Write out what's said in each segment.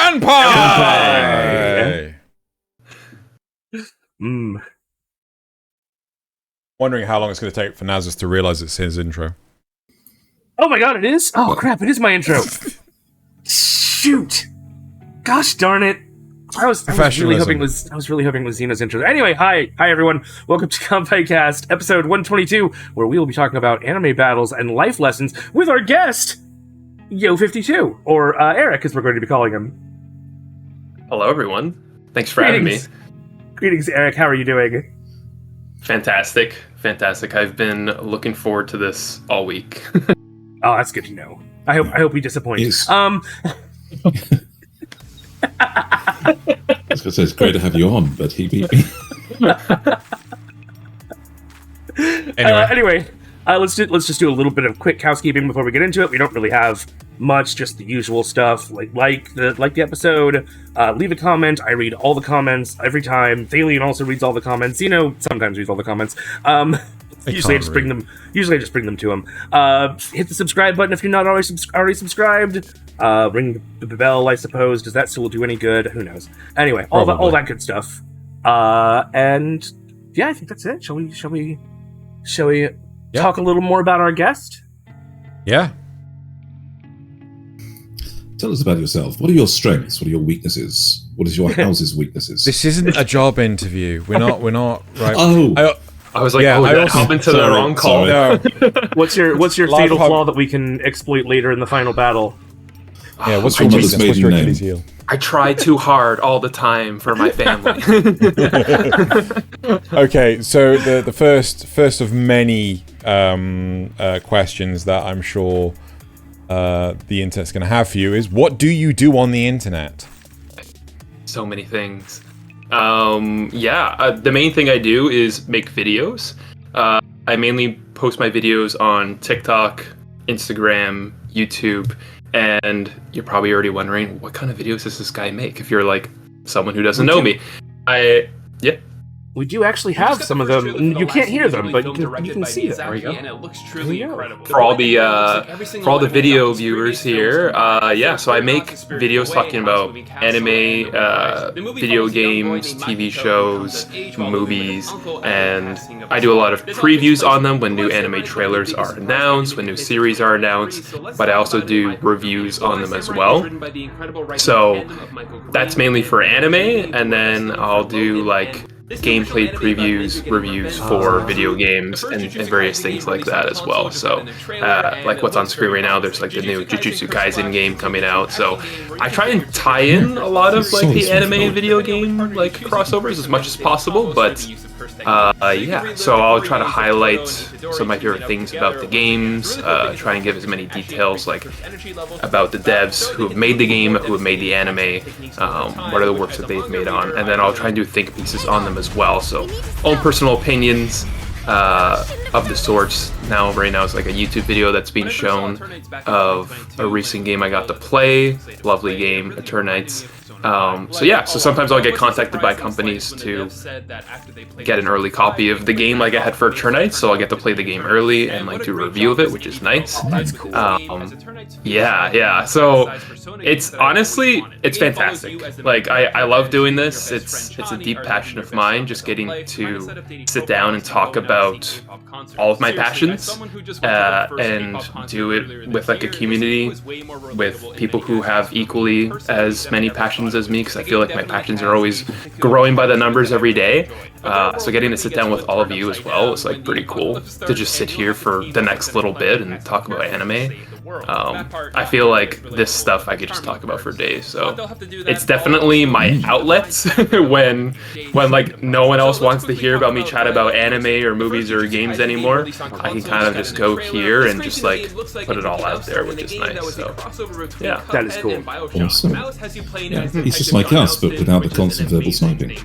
Kanpai! Wondering how long it's going to take for Nasuth to realize it's his intro. Oh my god, it is? Oh crap, it is my intro. Shoot. Gosh darn it. I was really hoping it was Xeno's intro. Anyway, hi everyone. Welcome to Kanpai Cast, episode 122, where we will be talking about anime battles and life lessons with our guest, yo52, or Aric, as we're going to be calling him. Hello, everyone. Thanks for having me. Greetings, Aric. How are you doing? Fantastic. I've been looking forward to this all week. Oh, that's good to know. I hope we disappoint. Yes. I was going to say it's great to have you on, but he beat me. Anyway, let's just do a little bit of quick housekeeping before we get into it. We don't really have much, just the usual stuff. Like the episode. Leave a comment. I read all the comments every time. Thaylien also reads all the comments. Sometimes reads all the comments. Usually I just bring them to him. Hit the subscribe button if you're not already subscribed. Ring the bell, I suppose. Does that still do any good? Who knows? Anyway, all that good stuff. And yeah, I think that's it. Shall we talk a little more about our guest? Yeah. Tell us about yourself. What are your strengths? What are your weaknesses? What is your house's weaknesses? This isn't a job interview. We're not right. Oh. I was like, that happened to the wrong call. No. What's your fatal flaw that we can exploit later in the final battle? Yeah, what's your mother's maiden name? I try too hard all the time for my family. Okay, so the first of many questions that I'm sure the internet's going to have for you is, what do you do on the internet? So many things. The main thing I do is make videos. I mainly post my videos on TikTok, Instagram, YouTube, and you're probably already wondering, what kind of videos does this guy make? If you're like someone who doesn't know me. We do actually have some of them. You can't hear them, but you can see them. There we go. And it looks truly incredible. For all the video viewers here, so I make videos talking about anime, video games, TV shows, movies, and I do a lot of previews on them when new anime trailers are announced, when new series are announced, but I also do reviews on them as well. So that's mainly for anime, and then I'll do like gameplay previews, reviews for video games, and various things like that as well. So, like what's on screen right now, there's like the new Jujutsu Kaisen game coming out. So, I try and tie in a lot of like the anime and video game like crossovers as much as possible. But so I'll try to highlight some of my favorite things about the games. Try and give as many details like about the devs who have made the game, who have made the anime, what are the works that they've made on, and then I'll try and do think pieces on them as well. So, own personal opinions of the sorts. Right now it's like a YouTube video that's being shown of a recent game I got to play. Lovely game, Eternites. So sometimes I'll get contacted by companies to get an early copy of the game like I had for Eternites, so I'll get to play the game early and like do a review of it, which is nice. That's cool. So it's honestly, it's fantastic. Like I love doing this. It's a deep passion of mine, just getting to sit down and talk about all of my passions and do it with like a community with people who have equally as many passions as me, because I feel like my passions are always growing by the numbers every day. So getting to sit down with all of you as well is like pretty cool to just sit here for the next little bit and talk about anime. I feel like this stuff I could just talk about for days, so it's definitely my outlet when like no one else wants to hear about me chat about anime or movies or games anymore. I can kind of just go here and just like put it all out there, which is nice. So yeah, that is cool. Awesome. Yeah, he's just like us, but without the constant verbal sniping.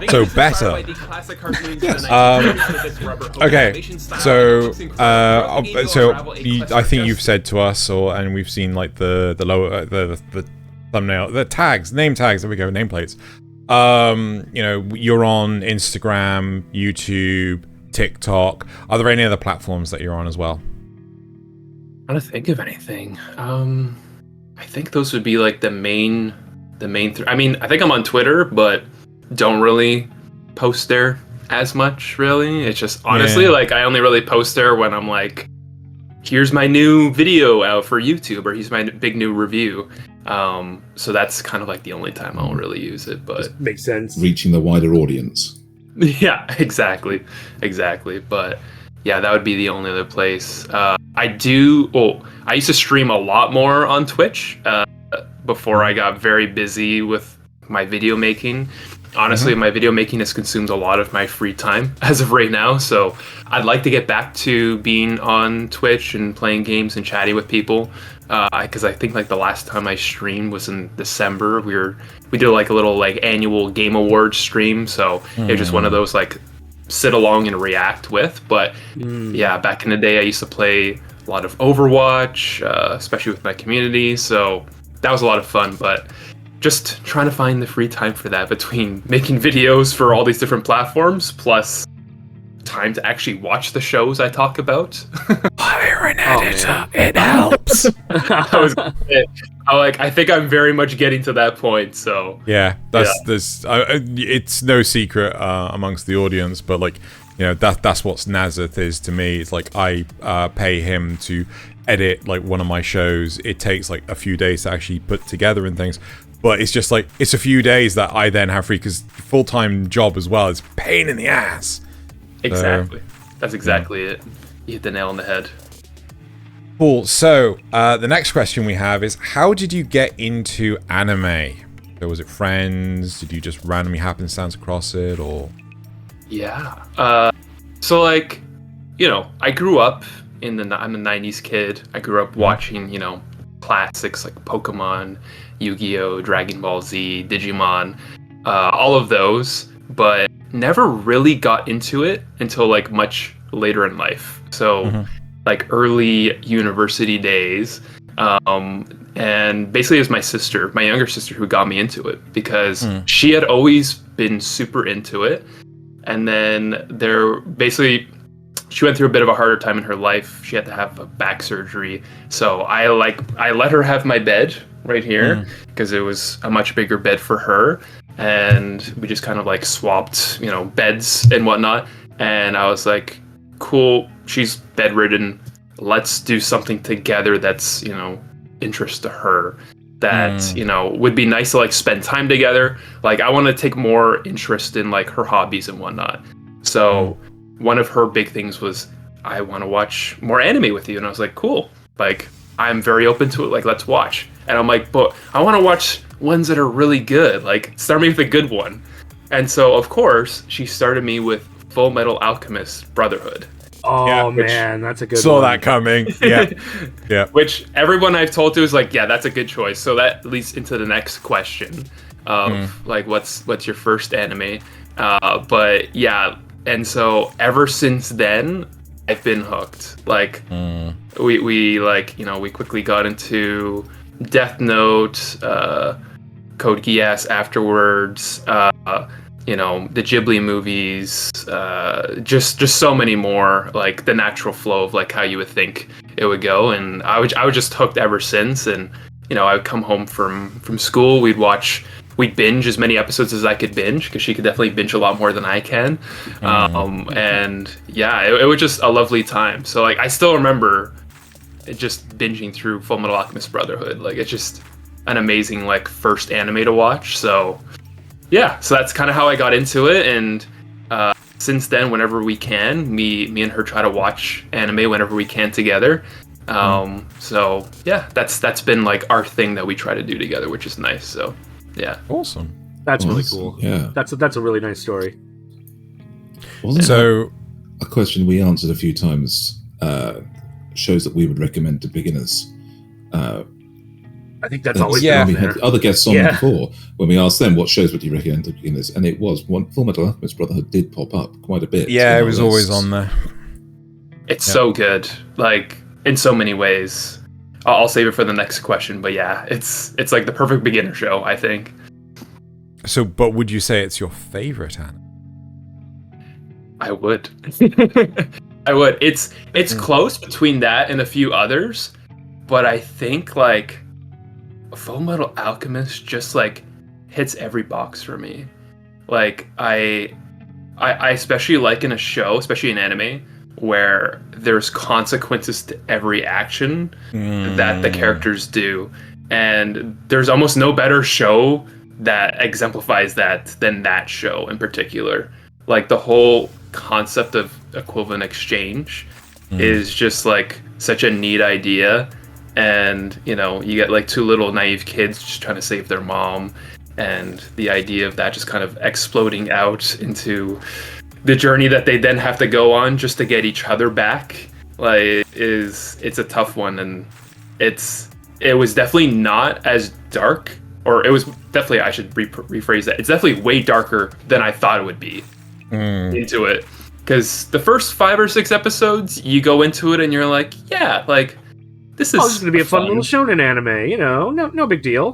So better. Yes. Okay, so I think you've said to us, and we've seen like the lower the thumbnail, the tags, name tags. There we go, nameplates. You're on Instagram, YouTube, TikTok. Are there any other platforms that you're on as well? I'm trying to think of anything. I think those would be like the main I mean, I think I'm on Twitter, but don't really post there as much, really. It's just honestly like I only really post there when I'm like, here's my new video out for YouTube, or here's my big new review. So that's kind of like the only time I'll really use it, but just makes sense. Reaching the wider audience. Yeah, exactly. But yeah, that would be the only other place. I used to stream a lot more on Twitch before I got very busy with my video making. Honestly, my video making has consumed a lot of my free time as of right now. So I'd like to get back to being on Twitch and playing games and chatting with people. Because I think like the last time I streamed was in December. We did like a little like annual Game Awards stream. So it was just one of those like sit along and react with. But yeah, back in the day, I used to play a lot of Overwatch, especially with my community. So that was a lot of fun. But just trying to find the free time for that between making videos for all these different platforms, plus time to actually watch the shows I talk about. Hire an editor. It helps. I think I'm very much getting to that point. So yeah, it's no secret amongst the audience, but like, you know, that's what Nasuth is to me. It's like I pay him to edit like one of my shows. It takes like a few days to actually put together and things. But it's just like, it's a few days that I then have free, because full-time job as well is pain in the ass. Exactly. That's exactly it. You hit the nail on the head. Cool. So the next question we have is, how did you get into anime? So was it friends? Did you just randomly happenstance across it, or? Yeah. So like, you know, I grew up I'm a 90s kid. I grew up watching, you know, classics like Pokemon, Yu-Gi-Oh!, Dragon Ball Z, Digimon, all of those, but never really got into it until like much later in life. So like early university days. And basically it was my younger sister who got me into it, because she had always been super into it. And then she went through a bit of a harder time in her life. She had to have a back surgery. So I let her have my bed right here, because it was a much bigger bed for her. And we just kind of like swapped, you know, beds and whatnot. And I was like, cool, she's bedridden. Let's do something together that's, you know, interest to her, that, you know, would be nice to like spend time together. Like I want to take more interest in like her hobbies and whatnot. So one of her big things was, I want to watch more anime with you. And I was like, cool, like I'm very open to it, like let's watch. And I'm like, but I want to watch ones that are really good, like start me with a good one. And so of course she started me with Full Metal Alchemist Brotherhood. Oh yeah, man, that's a good saw one. that coming. Yeah. Yeah. Which everyone I've told to is like, yeah, that's a good choice. So that leads into the next question of like, what's your first anime? But yeah, and so ever since then I've been hooked. Like we like, you know, we quickly got into Death Note, Code Geass afterwards, you know, the Ghibli movies, just so many more, like the natural flow of like how you would think it would go. And I was just hooked ever since. And, you know, I would come home from school, we'd binge as many episodes as I could binge, because she could definitely binge a lot more than I can. And yeah, it was just a lovely time. So like, I still remember just binging through Full Metal Alchemist Brotherhood. Like it's just an amazing like first anime to watch. So yeah, so that's kind of how I got into it. And since then, whenever we can, me and her try to watch anime whenever we can together. So yeah, that's been like our thing that we try to do together, which is nice. So yeah, awesome. That's really cool. Yeah, that's a really nice story. Wasn't so a question we answered a few times? Shows that we would recommend to beginners. I think that's always we had other guests on before when we asked them what shows would you recommend to beginners, and it was Full Metal Alchemist Brotherhood did pop up quite a bit. Yeah, it was always on there. It's so good, like in so many ways. I'll save it for the next question, but yeah, it's like the perfect beginner show, I think. So, but would you say it's your favorite anime? I would. I would. It's close between that and a few others, but I think like Full Metal Alchemist just like hits every box for me. Like I especially like in a show, especially in anime, where there's consequences to every action that the characters do. And there's almost no better show that exemplifies that than that show in particular. Like the whole concept of equivalent exchange is just like such a neat idea. And, you know, you get like two little naive kids just trying to save their mom. And the idea of that just kind of exploding out into the journey that they then have to go on just to get each other back, like, it's a tough one. And it was definitely not as dark, or it was definitely, I should rephrase that. It's definitely way darker than I thought it would be into it. Because the first 5 or 6 episodes, you go into it and you're like, yeah, like, this is going to be a fun little shonen anime, you know, no big deal.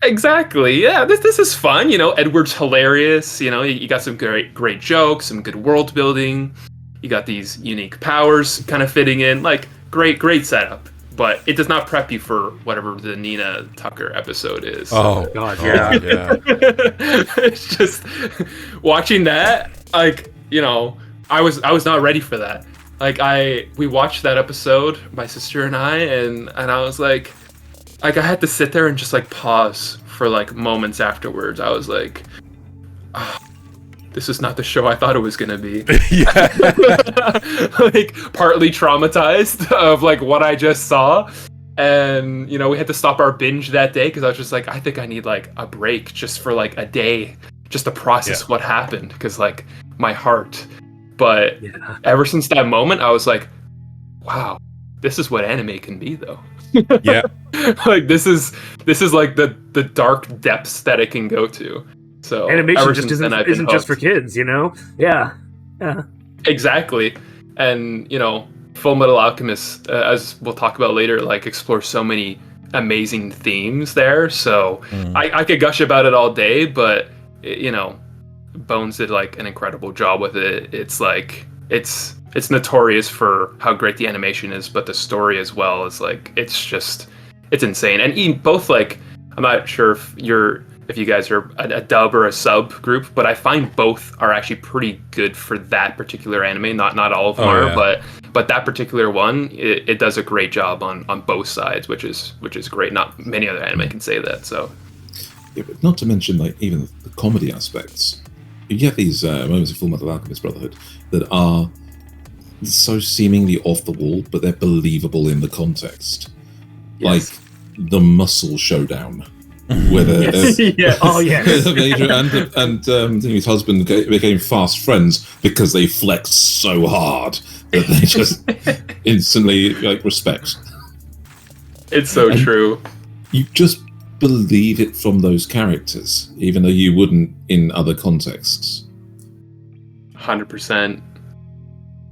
Exactly, yeah, this is fun, you know, Edward's hilarious, you know, you got some great jokes, some good world building, you got these unique powers kind of fitting in, like, great setup. But it does not prep you for whatever the Nina Tucker episode is. Oh, God, yeah. It's just, watching that, like, you know, I was not ready for that. Like, we watched that episode, my sister and I was like, I had to sit there and just like pause for like moments afterwards. I was like, oh, this is not the show I thought it was gonna be. Like partly traumatized of like what I just saw. And, you know, we had to stop our binge that day because I was just like, I think I need like a break just for like a day just to process what happened, because like my heart. But ever since that moment, I was like, wow, this is what anime can be though. Yeah. Like this is like the dark depths that it can go to. So animation just isn't just for kids, you know? Yeah. Exactly. And, you know, Full Metal Alchemist, as we'll talk about later, like explores so many amazing themes there. So I could gush about it all day, but you know, Bones did like an incredible job with it. It's like it's notorious for how great the animation is, but the story as well is like it's insane. And both, like, I'm not sure if you guys are a dub or a sub group, but I find both are actually pretty good for that particular anime. Not all of them are, but that particular one, it does a great job on both sides, which is great. Not many other anime can say that. So, yeah, but not to mention like even the comedy aspects. You get these moments of Full Metal Alchemist Brotherhood that are so seemingly off the wall, but they're believable in the context. Yes. Like the muscle showdown, where Major and his husband became fast friends because they flexed so hard that they just instantly like respect. It's so true. You just believe it from those characters, even though you wouldn't in other contexts. 100%.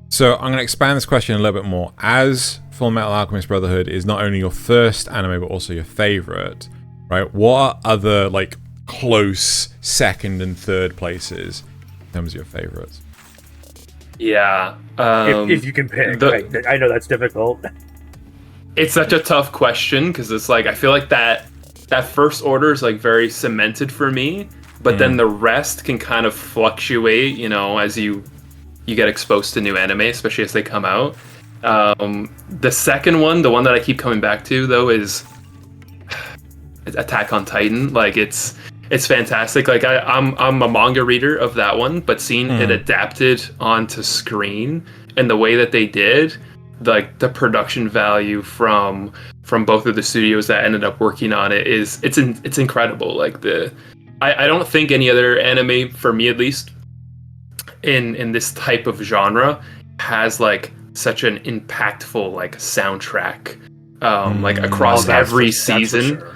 So I'm going to expand this question a little bit more. As Full Metal Alchemist Brotherhood is not only your first anime but also your favorite, right? What are other like close second and third places in terms of your favorites? Yeah. If you can pick, I know that's difficult. It's such a tough question because it's like I feel like that first order is like very cemented for me, but then the rest can kind of fluctuate, you know, as you get exposed to new anime, especially as they come out. The second one, the one that I keep coming back to though, is Attack on Titan. Like it's fantastic. Like I'm a manga reader of that one, but seeing it adapted onto screen and the way that they did, like the production value from both of the studios that ended up working on it it's incredible. Like I don't think any other anime, for me at least, in this type of genre has like such an impactful like soundtrack like across every season. Sure.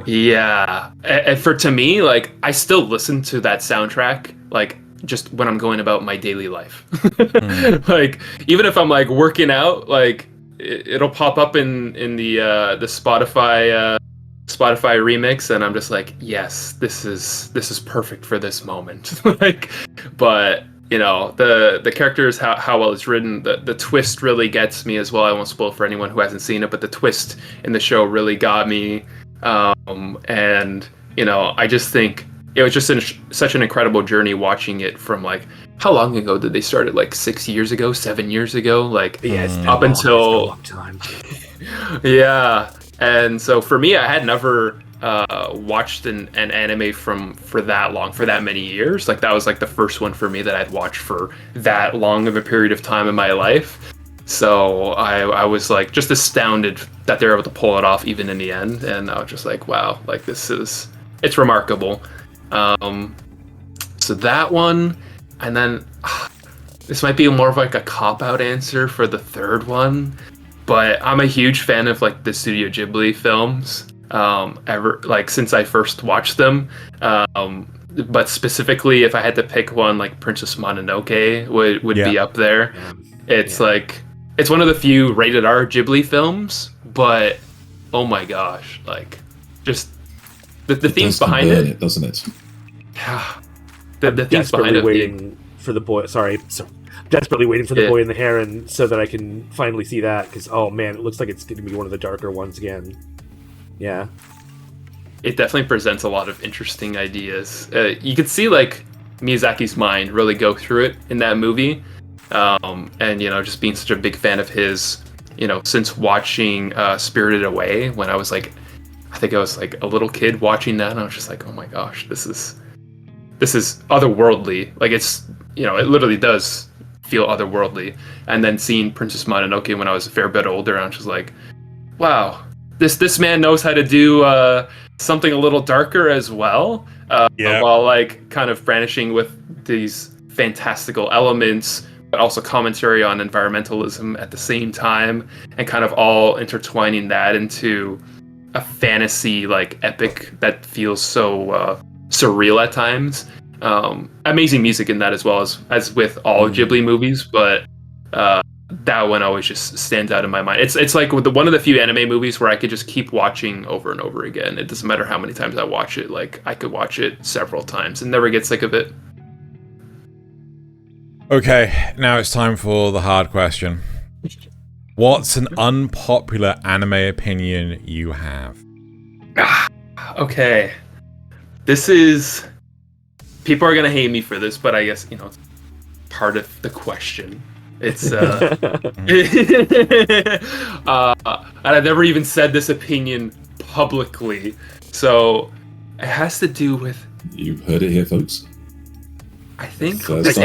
Yeah. And to me, like I still listen to that soundtrack like just when I'm going about my daily life. Like even if I'm like working out, like it'll pop up in the Spotify remix, and I'm just like, yes, this is perfect for this moment. Like, but you know, the characters, how well it's written, the twist really gets me as well. I won't spoil for anyone who hasn't seen it, but the twist in the show really got me. And I just think it was just such an incredible journey watching it from like, how long ago did they start it? Like 6 years ago, 7 years ago? Like up until long time. Yeah. And so for me, I had never watched an anime for that long, for that many years. Like that was like the first one for me that I'd watched for that long of a period of time in my life. So I was like just astounded that they're able to pull it off even in the end. And I was just like, wow, like it's remarkable. So that one, and then this might be more of like a cop-out answer for the third one, but I'm a huge fan of like the Studio Ghibli films. Since I first watched them. But specifically, if I had to pick one, like Princess Mononoke would be up there. It's like, it's one of the few rated R Ghibli films, but oh my gosh, like just the themes behind it, doesn't it? The themes behind it. Waiting for the boy. Desperately waiting for the boy in the heron so that I can finally see that, because oh man, it looks like it's going to be one of the darker ones again. Yeah, it definitely presents a lot of interesting ideas. You could see like Miyazaki's mind really go through it in that movie, and just being such a big fan of his, since watching Spirited Away when I was like, I think I was like a little kid watching that, and I was just like, oh my gosh, this is otherworldly. Like it's it literally does feel otherworldly. And then seeing Princess Mononoke when I was a fair bit older, and I was just like, wow. This man knows how to do something a little darker as well, while like kind of brandishing with these fantastical elements, but also commentary on environmentalism at the same time, and kind of all intertwining that into a fantasy like epic that feels so surreal at times. Amazing music in that as well as with all Ghibli movies, but that one always just stands out in my mind. It's like one of the few anime movies where I could just keep watching over and over again. It doesn't matter how many times I watch it. Like I could watch it several times and never get sick of it. Okay, now it's time for the hard question. What's an unpopular anime opinion you have? Okay. This is... People are gonna hate me for this, but I guess, it's part of the question. It's and I've never even said this opinion publicly, so it has to do with... You've heard it here, folks. I think this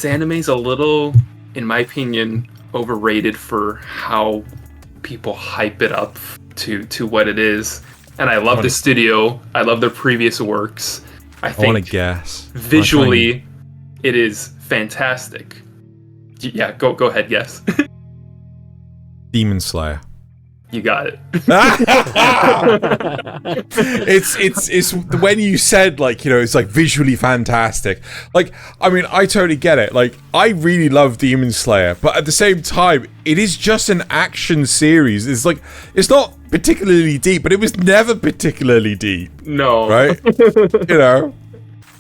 anime's a little, in my opinion, overrated for how people hype it up to what it is. And I love the studio. I love their previous works. I want to guess. Visually, it is fantastic. Yeah, go ahead, guess. Demon Slayer. You got it. It's when you said it's like visually fantastic. Like, I mean, I totally get it. Like, I really love Demon Slayer, but at the same time, it is just an action series. It's like, it's not particularly deep, but it was never particularly deep. No. Right? And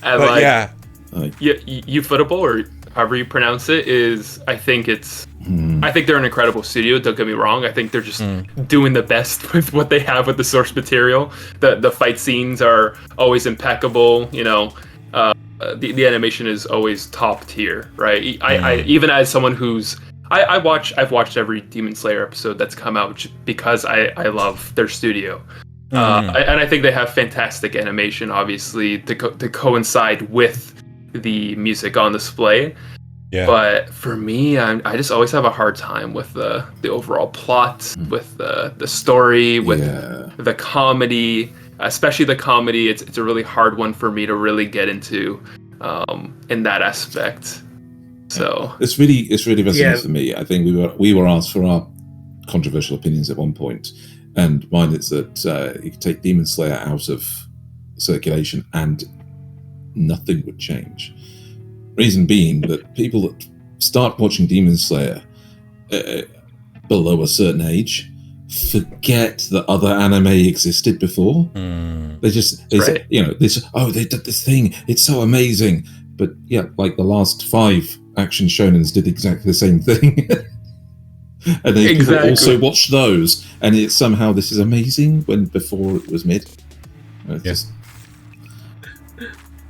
but yeah. Ufotable, or however you pronounce it, is, I think they're an incredible studio, don't get me wrong. I think they're just doing the best with what they have with the source material. The fight scenes are always impeccable, the animation is always top tier, right? I even as someone who's I've watched every Demon Slayer episode that's come out because I love their studio. And I think they have fantastic animation, obviously, to coincide with the music on display. Yeah. But for me, I just always have a hard time with the overall plot, with the story, with the comedy, especially the comedy. It's a really hard one for me to really get into in that aspect. So it's really resonates for me. I think we were asked for our controversial opinions at one point, and mine is that you could take Demon Slayer out of circulation and nothing would change. Reason being that people that start watching Demon Slayer below a certain age forget that other anime existed before. They say, they did this thing, it's so amazing. But yeah, like the last 5 action shonens did exactly the same thing. And then people also watch those, and it's somehow this is amazing when before it was mid.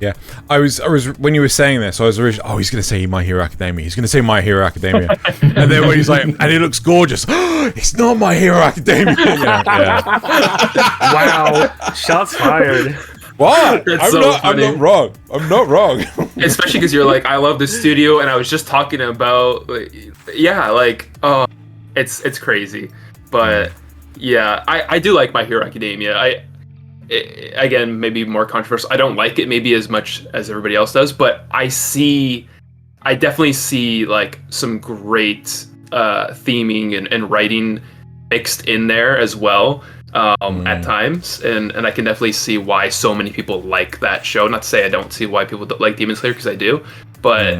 Yeah, I was when you were saying this, I was originally, he's going to say My Hero Academia. He's going to say My Hero Academia, and then when he's like, and it looks gorgeous. It's not My Hero Academia. Wow, shots fired. What? I'm not wrong. I'm not wrong. Especially because you're like, I love this studio, and I was just talking about, it's crazy, but yeah, I do like My Hero Academia. Again, maybe more controversial. I don't like it maybe as much as everybody else does, but I definitely see like some great theming and writing mixed in there as well at times, and I can definitely see why so many people like that show. Not to say I don't see why people don't like Demon Slayer, because I do, but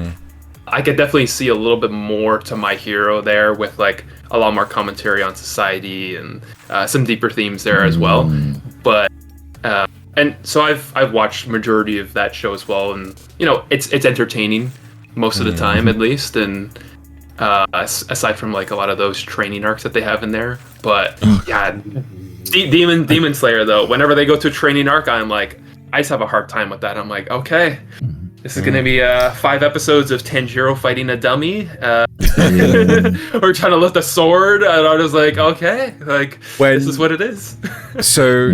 I could definitely see a little bit more to My Hero there, with like a lot more commentary on society and some deeper themes there as well. But and so I've watched majority of that show as well, and it's entertaining most of the time, at least, and aside from like a lot of those training arcs that they have in there. But yeah, Demon Slayer though, whenever they go to a training arc, I just have a hard time with that. I'm like, okay, this is gonna be 5 episodes of Tanjiro fighting a dummy, or trying to lift a sword, and I was like, okay, like this is what it is. So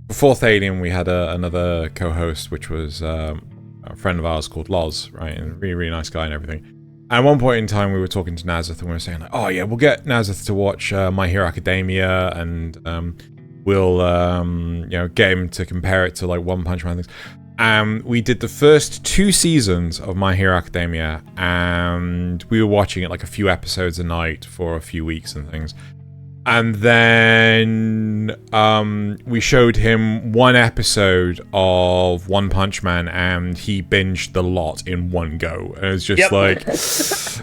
before Thaylien, we had another co-host, which was a friend of ours called Loz, right, and a really, really nice guy and everything. And at one point in time, we were talking to Nasuth, and we were saying like, oh yeah, we'll get Nasuth to watch My Hero Academia, and we'll get him to compare it to like One Punch Man things. We did the first 2 seasons of My Hero Academia, and we were watching it like a few episodes a night for a few weeks and things. And then we showed him 1 episode of One Punch Man, and he binged the lot in one go. And it's just like,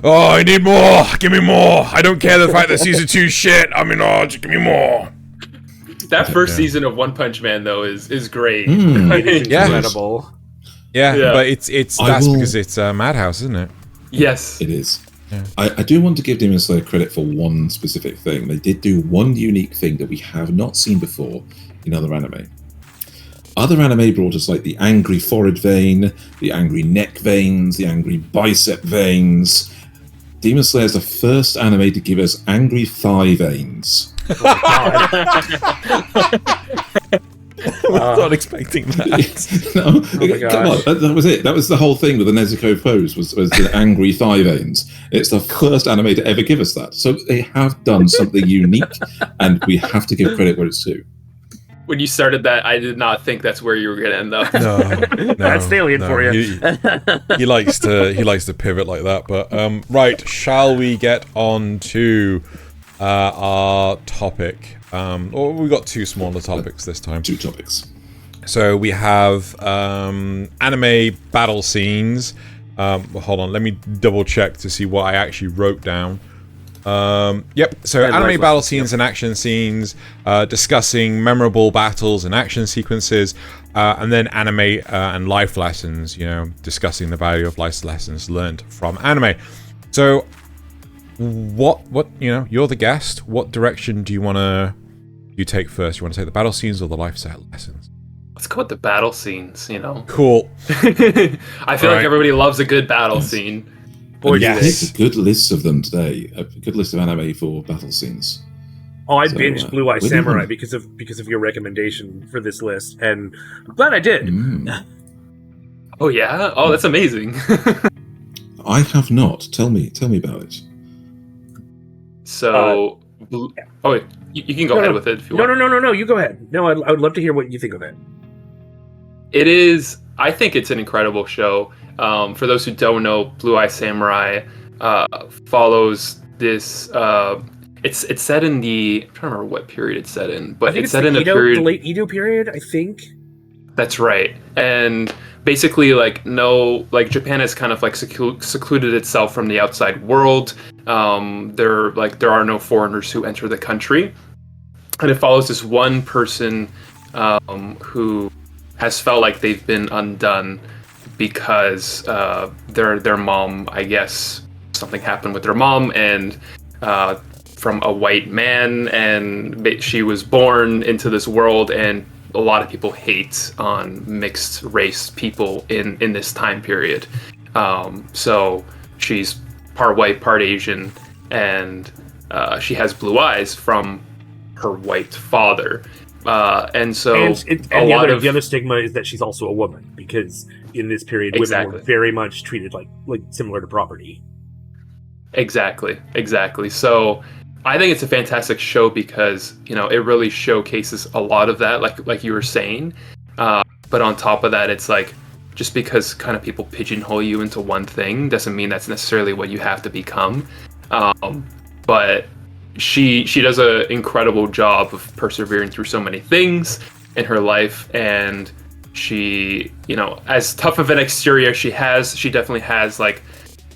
oh, I need more. Give me more. I don't care the fact that season 2 shit. I mean, just give me more. That first season of One Punch Man though is great. It's incredible. Yeah, but it's because it's Madhouse, isn't it? Yes, it is. Yeah. I do want to give Demon Slayer credit for one specific thing. They did do one unique thing that we have not seen before in other anime. Other anime brought us like the angry forehead vein, the angry neck veins, the angry bicep veins. Demon Slayer is the first anime to give us angry thigh veins. I was not expecting that. Come on, that was it. That was the whole thing with the Nezuko pose, was the angry thigh veins. It's the first anime to ever give us that. So they have done something unique, and we have to give credit where it's due. When you started that, I did not think that's where you were going to end up. No, that's Thaylien for you. He likes to pivot like that. But right, shall we get on to our topic? We've got 2 smaller topics this time. 2 topics. So we have anime battle scenes. Hold on, let me double check to see what I actually wrote down. Yep, so anime battle scenes and action scenes, discussing memorable battles and action sequences, and then anime and life lessons, discussing the value of life lessons learned from anime. So what you're the guest. What direction do you take first? You want to take the battle scenes or the life lessons? Let's go with the battle scenes, Cool. I feel like everybody loves a good battle scene. Boy, yes. A good list of them today. A good list of anime for battle scenes. Oh, I binged Blue Eye Samurai because of your recommendation for this list, and I'm glad I did. Oh yeah? Oh, that's amazing. I have not. Tell me about it. So, you can go ahead with it if you want. No, you go ahead. No, I would love to hear what you think of it. It is. I think it's an incredible show. For those who don't know, Blue Eye Samurai follows this. It's set in the. I'm trying to remember what period it's set in, but it's set in a period. The late Edo period, I think. That's right, and basically, Japan has kind of secluded itself from the outside world. There are no foreigners who enter the country, and it follows this one person who has felt like they've been undone because their mom, I guess, something happened with her mom, and from a white man, and she was born into this world, and a lot of people hate on mixed race people in this time period. So she's part white, part Asian, and she has blue eyes from her white father. And so the other stigma is that she's also a woman, because in this period, women were very much treated like similar to property. Exactly. So I think it's a fantastic show because, you know, it really showcases a lot of that, like you were saying. But on top of that, it's like, just because kind of people pigeonhole you into one thing doesn't mean that's necessarily what you have to become. But she does an incredible job of persevering through so many things in her life, and she, you know, as tough of an exterior she definitely has like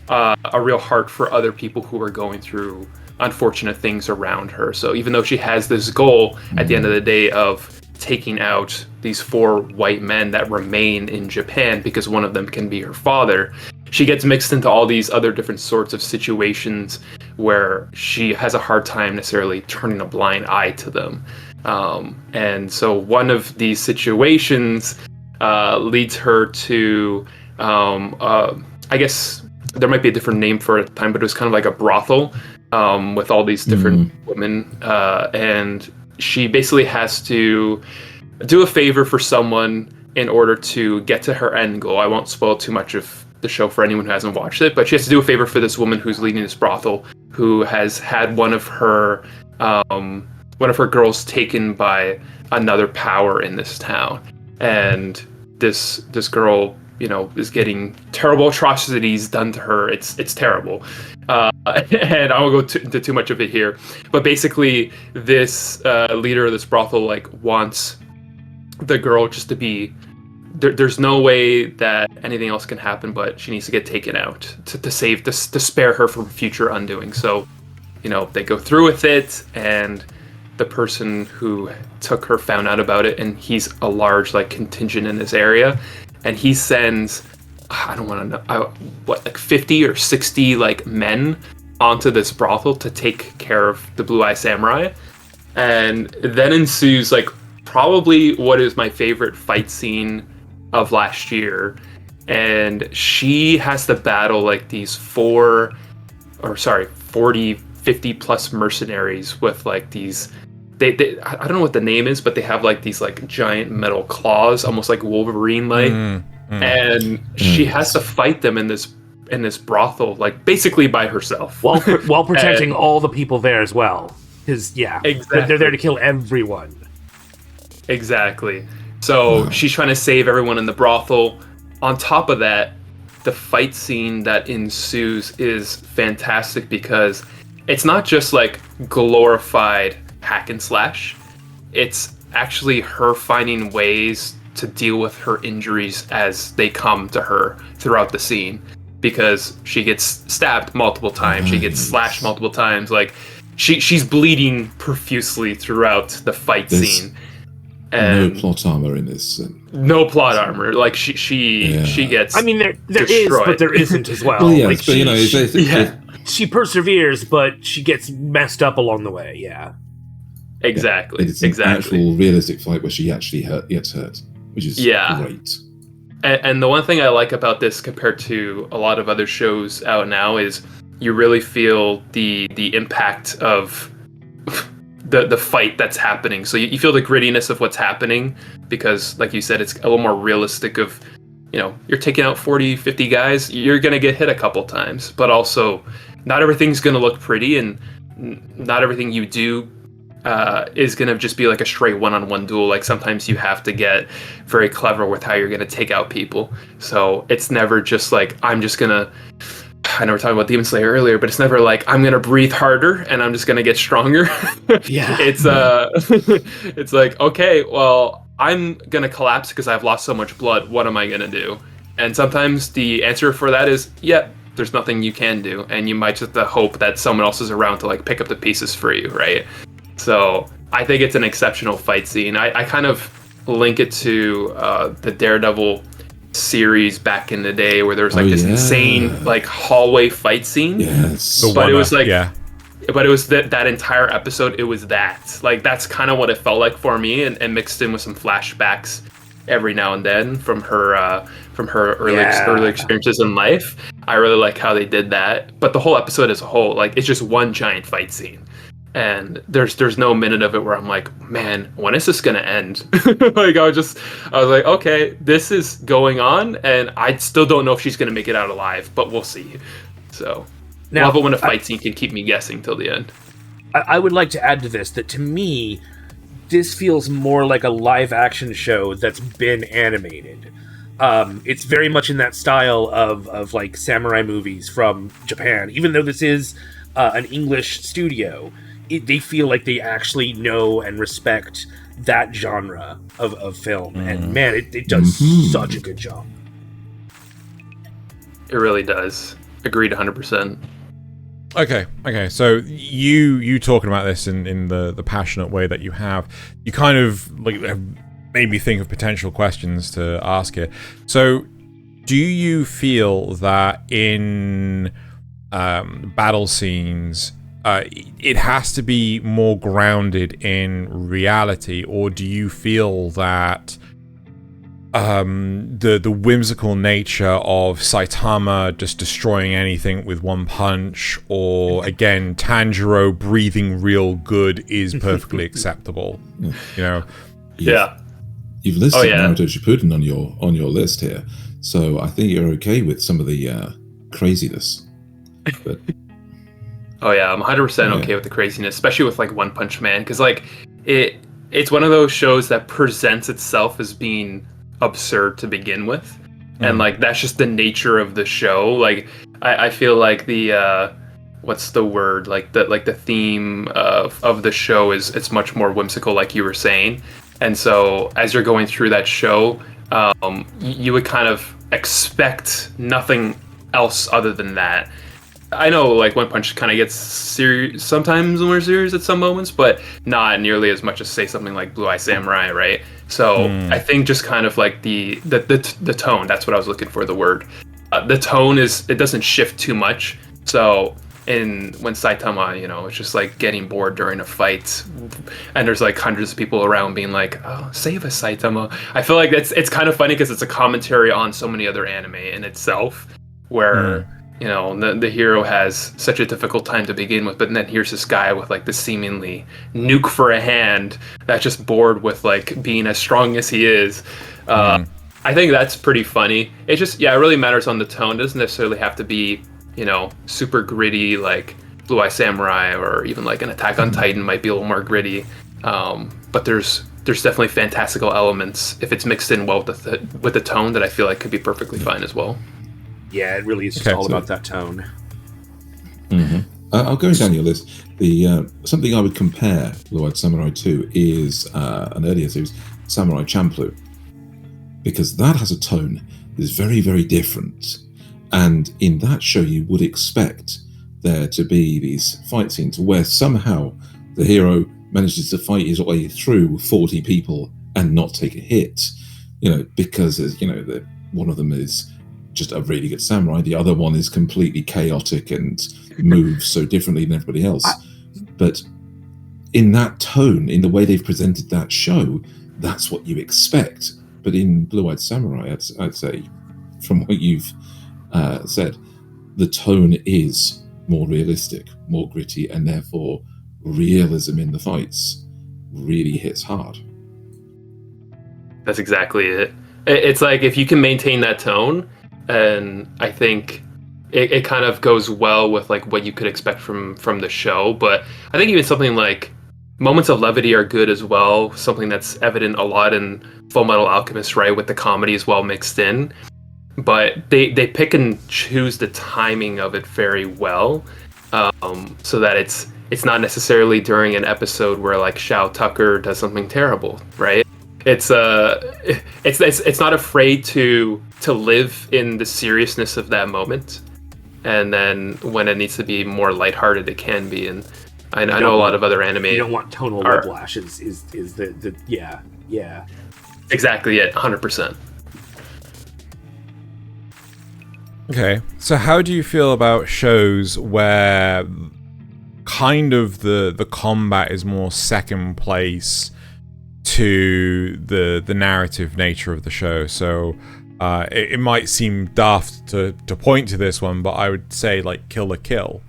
a real heart for other people who are going through unfortunate things around her. So even though she has this goal at the end of the day of taking out these 4 white men that remain in Japan, because one of them can be her father, she gets mixed into all these other different sorts of situations where she has a hard time necessarily turning a blind eye to them. And so one of these situations leads her to, I guess there might be a different name for it at the time, but it was kind of like a brothel with all these different women. And she basically has to do a favor for someone in order to get to her end goal. I won't spoil too much of the show for anyone who hasn't watched it, but she has to do a favor for this woman who's leading this brothel, who has had one of her girls taken by another power in this town. And this girl, you know, is getting terrible atrocities done to her. It's terrible. And I won't go into too much of it here, but basically this leader of this brothel like wants the girl just to be there's no way that anything else can happen, but she needs to get taken out to spare her from future undoing. So, you know, they go through with it, and the person who took her found out about it, and he's a large like contingent in this area, and he sends, I don't want to know, like 50 or 60 like men onto this brothel to take care of the Blue Eye Samurai. And then ensues like probably what is my favorite fight scene of last year. And she has to battle like these 40, 50 plus mercenaries with like these, they I don't know what the name is, but they have like these like giant metal claws, almost like Wolverine like. And she has to fight them in this brothel, like basically by herself, while protecting all the people there as well. Because exactly. They're there to kill everyone. Exactly. So she's trying to save everyone in the brothel. On top of that, the fight scene that ensues is fantastic because it's not just like glorified hack and slash. It's actually her finding ways to deal with her injuries as they come to her throughout the scene, because she gets stabbed multiple times, she gets slashed multiple times, like she's bleeding profusely throughout the fight scene. And no plot armor in this. No plot armor. Like she gets. I mean, there destroyed. is, but there isn't as well. Well, yes, like but you know, she perseveres, but she gets messed up along the way. Yeah. Exactly. It's an actual realistic fight where she actually gets hurt, which is great. And the one thing I like about this compared to a lot of other shows out now is you really feel the impact of the fight that's happening. So you feel the grittiness of what's happening because, like you said, it's a little more realistic of, you know, you're taking out 40, 50 guys, you're going to get hit a couple times, but also not everything's going to look pretty, and not everything you do is going to just be like a straight one-on-one duel. Like sometimes you have to get very clever with how you're going to take out people. So it's never just like, I know we were talking about Demon Slayer earlier, but it's never like, I'm going to breathe harder and I'm just going to get stronger. Yeah. It's like, okay, well, I'm going to collapse because I've lost so much blood. What am I going to do? And sometimes the answer for that is, there's nothing you can do. And you might just have to hope that someone else is around to like pick up the pieces for you, right? So I think it's an exceptional fight scene. I kind of link it to the Daredevil series back in the day where there was like this insane like hallway fight scene. Yes. But it was like but it was that entire episode, it was that. Like that's kind of what it felt like for me, and mixed in with some flashbacks every now and then from her early experiences in life. I really like how they did that. But the whole episode as a whole, like it's just one giant fight scene. And there's no minute of it where I'm like, man, when is this gonna end? Like I was like, okay, this is going on, and I still don't know if she's gonna make it out alive, but we'll see. So now, love it when a fight scene can keep me guessing till the end. I would like to add to this that to me, this feels more like a live action show that's been animated. It's very much in that style of like samurai movies from Japan, even though this is an English studio. They feel like they actually know and respect that genre of film. And man, it does such a good job. It really does. Agreed 100%. Okay. So you talking about this in the passionate way that you have, you kind of like have made me think of potential questions to ask here. So do you feel that in battle scenes, it has to be more grounded in reality, or do you feel that the whimsical nature of Saitama just destroying anything with one punch, or again Tanjiro breathing real good is perfectly acceptable? You know? You've listed Naruto Shippuden on your list here, so I think you're okay with some of the craziness. But oh yeah, I'm 100% okay with the craziness, especially with like One Punch Man, because like it's one of those shows that presents itself as being absurd to begin with, and like that's just the nature of the show. Like I feel like the what's the word, like the theme of the show is it's much more whimsical, like you were saying. And so as you're going through that show, you would kind of expect nothing else other than that. I know like One Punch kind of gets serious sometimes, more serious at some moments, but not nearly as much as say something like Blue Eye Samurai, right? So I think just kind of like the tone, that's what I was looking for, the word. The tone it doesn't shift too much. So when Saitama, it's just like getting bored during a fight, and there's like hundreds of people around being like, "Oh, save us, Saitama." I feel like it's kind of funny because it's a commentary on so many other anime in itself, where the hero has such a difficult time to begin with, but then here's this guy with like the seemingly nuke for a hand that's just bored with like being as strong as he is. I think that's pretty funny. It just it really matters on the tone. It doesn't necessarily have to be super gritty like Blue Eye Samurai, or even like an Attack on Titan might be a little more gritty. But there's definitely fantastical elements if it's mixed in well with the tone that I feel like could be perfectly fine as well. Yeah, it really is just all about that tone. I'll go down your list. The something I would compare Blue Eyed Samurai to is an earlier series, Samurai Champloo, because that has a tone that is very, very different. And in that show, you would expect there to be these fight scenes where somehow the hero manages to fight his way through 40 people and not take a hit, because one of them is just a really good samurai, the other one is completely chaotic and moves so differently than everybody else. But in that tone, in the way they've presented that show, that's what you expect. But in Blue Eyed Samurai, I'd say, from what you've said, the tone is more realistic, more gritty, and therefore realism in the fights really hits hard. That's exactly it. It's like if you can maintain that tone, and I think it kind of goes well with like what you could expect from the show. But I think even something like moments of levity are good as well, something that's evident a lot in Full Metal Alchemist, right, with the comedy as well mixed in. But they pick and choose the timing of it very well, so that it's not necessarily during an episode where like Shao Tucker does something terrible, right? It's not afraid to live in the seriousness of that moment, and then when it needs to be more lighthearted, it can be. And I know a lot of other anime. You don't want tonal whiplash. Is the exactly it. 100%. Okay, so how do you feel about shows where kind of the combat is more second place to the narrative nature of the show? So it might seem daft to point to this one, but I would say like Kill la Kill,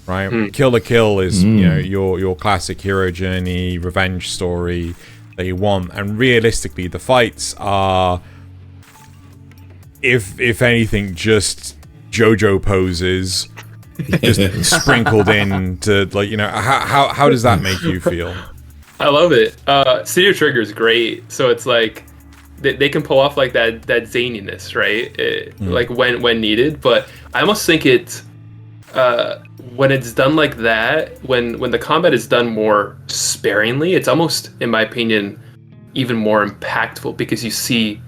right? Kill la Kill is your classic hero journey, revenge story that you want, and realistically, the fights are, if anything, just JoJo poses, just sprinkled in to, like, how does that make you feel? I love it. Studio Trigger is great, so it's like they can pull off like that zaniness, right? Like when needed. But I almost think it when it's done like that, when the combat is done more sparingly, it's almost, in my opinion, even more impactful because you see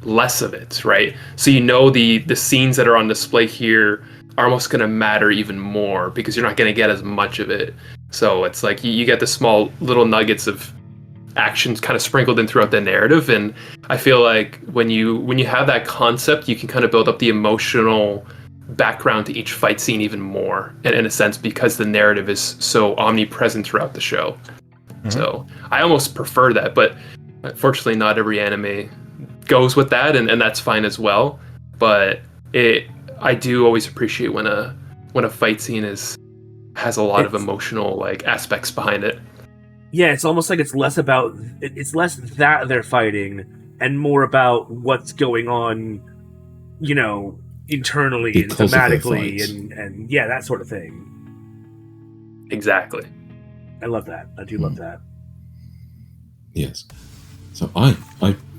less of it, right? So the scenes that are on display here are almost going to matter even more because you're not going to get as much of it. So it's like you get the small little nuggets of actions kind of sprinkled in throughout the narrative, and I feel like when you have that concept, you can kind of build up the emotional background to each fight scene even more, and in a sense, because the narrative is so omnipresent throughout the show. So I almost prefer that, but unfortunately not every anime goes with that, and that's fine as well. But I do always appreciate when a fight scene has a lot of emotional like aspects behind it. Yeah, it's almost like it's less that they're fighting and more about what's going on, internally Because and thematically and yeah, that sort of thing. Exactly. I love that. I do love that. Yes. So I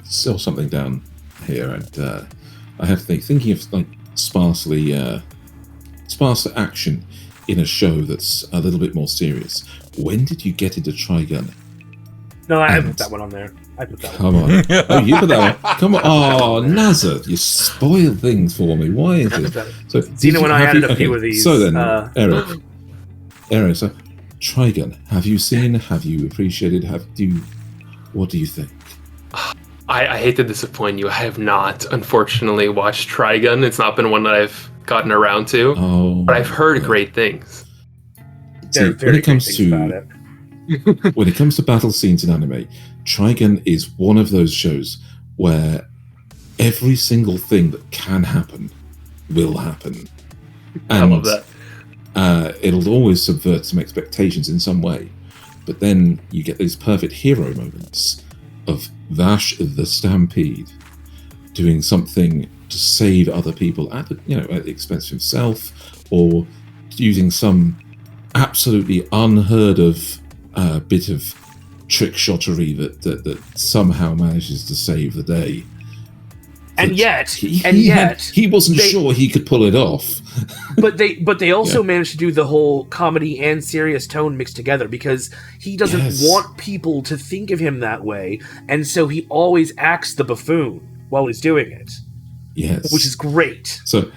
saw something down here, and I have to think, thinking of like sparse action in a show that's a little bit more serious. When did you get into Trigun? No, I put that one on there. I put that Come one. on. Oh, you put that one. Come on. Oh, Nasuth, you spoil things for me. Why is it? So, Xeno and I added a few of these. So then, Aric, so Trigun, have you seen? Have you appreciated? What do you think? I hate to disappoint you. I have not, unfortunately, watched Trigun. It's not been one that I've gotten around to, but I've heard great things. See, when it comes to battle scenes in anime, Trigun is one of those shows where every single thing that can happen will happen. And, I love that. It'll always subvert some expectations in some way. But then you get these perfect hero moments of Vash the Stampede doing something to save other people at the expense of himself, or using some absolutely unheard of bit of trick shottery that somehow manages to save the day. And yet he wasn't sure he could pull it off. but they also managed to do the whole comedy and serious tone mixed together, because he doesn't want people to think of him that way, and so he always acts the buffoon while he's doing it. Yes, which is great. So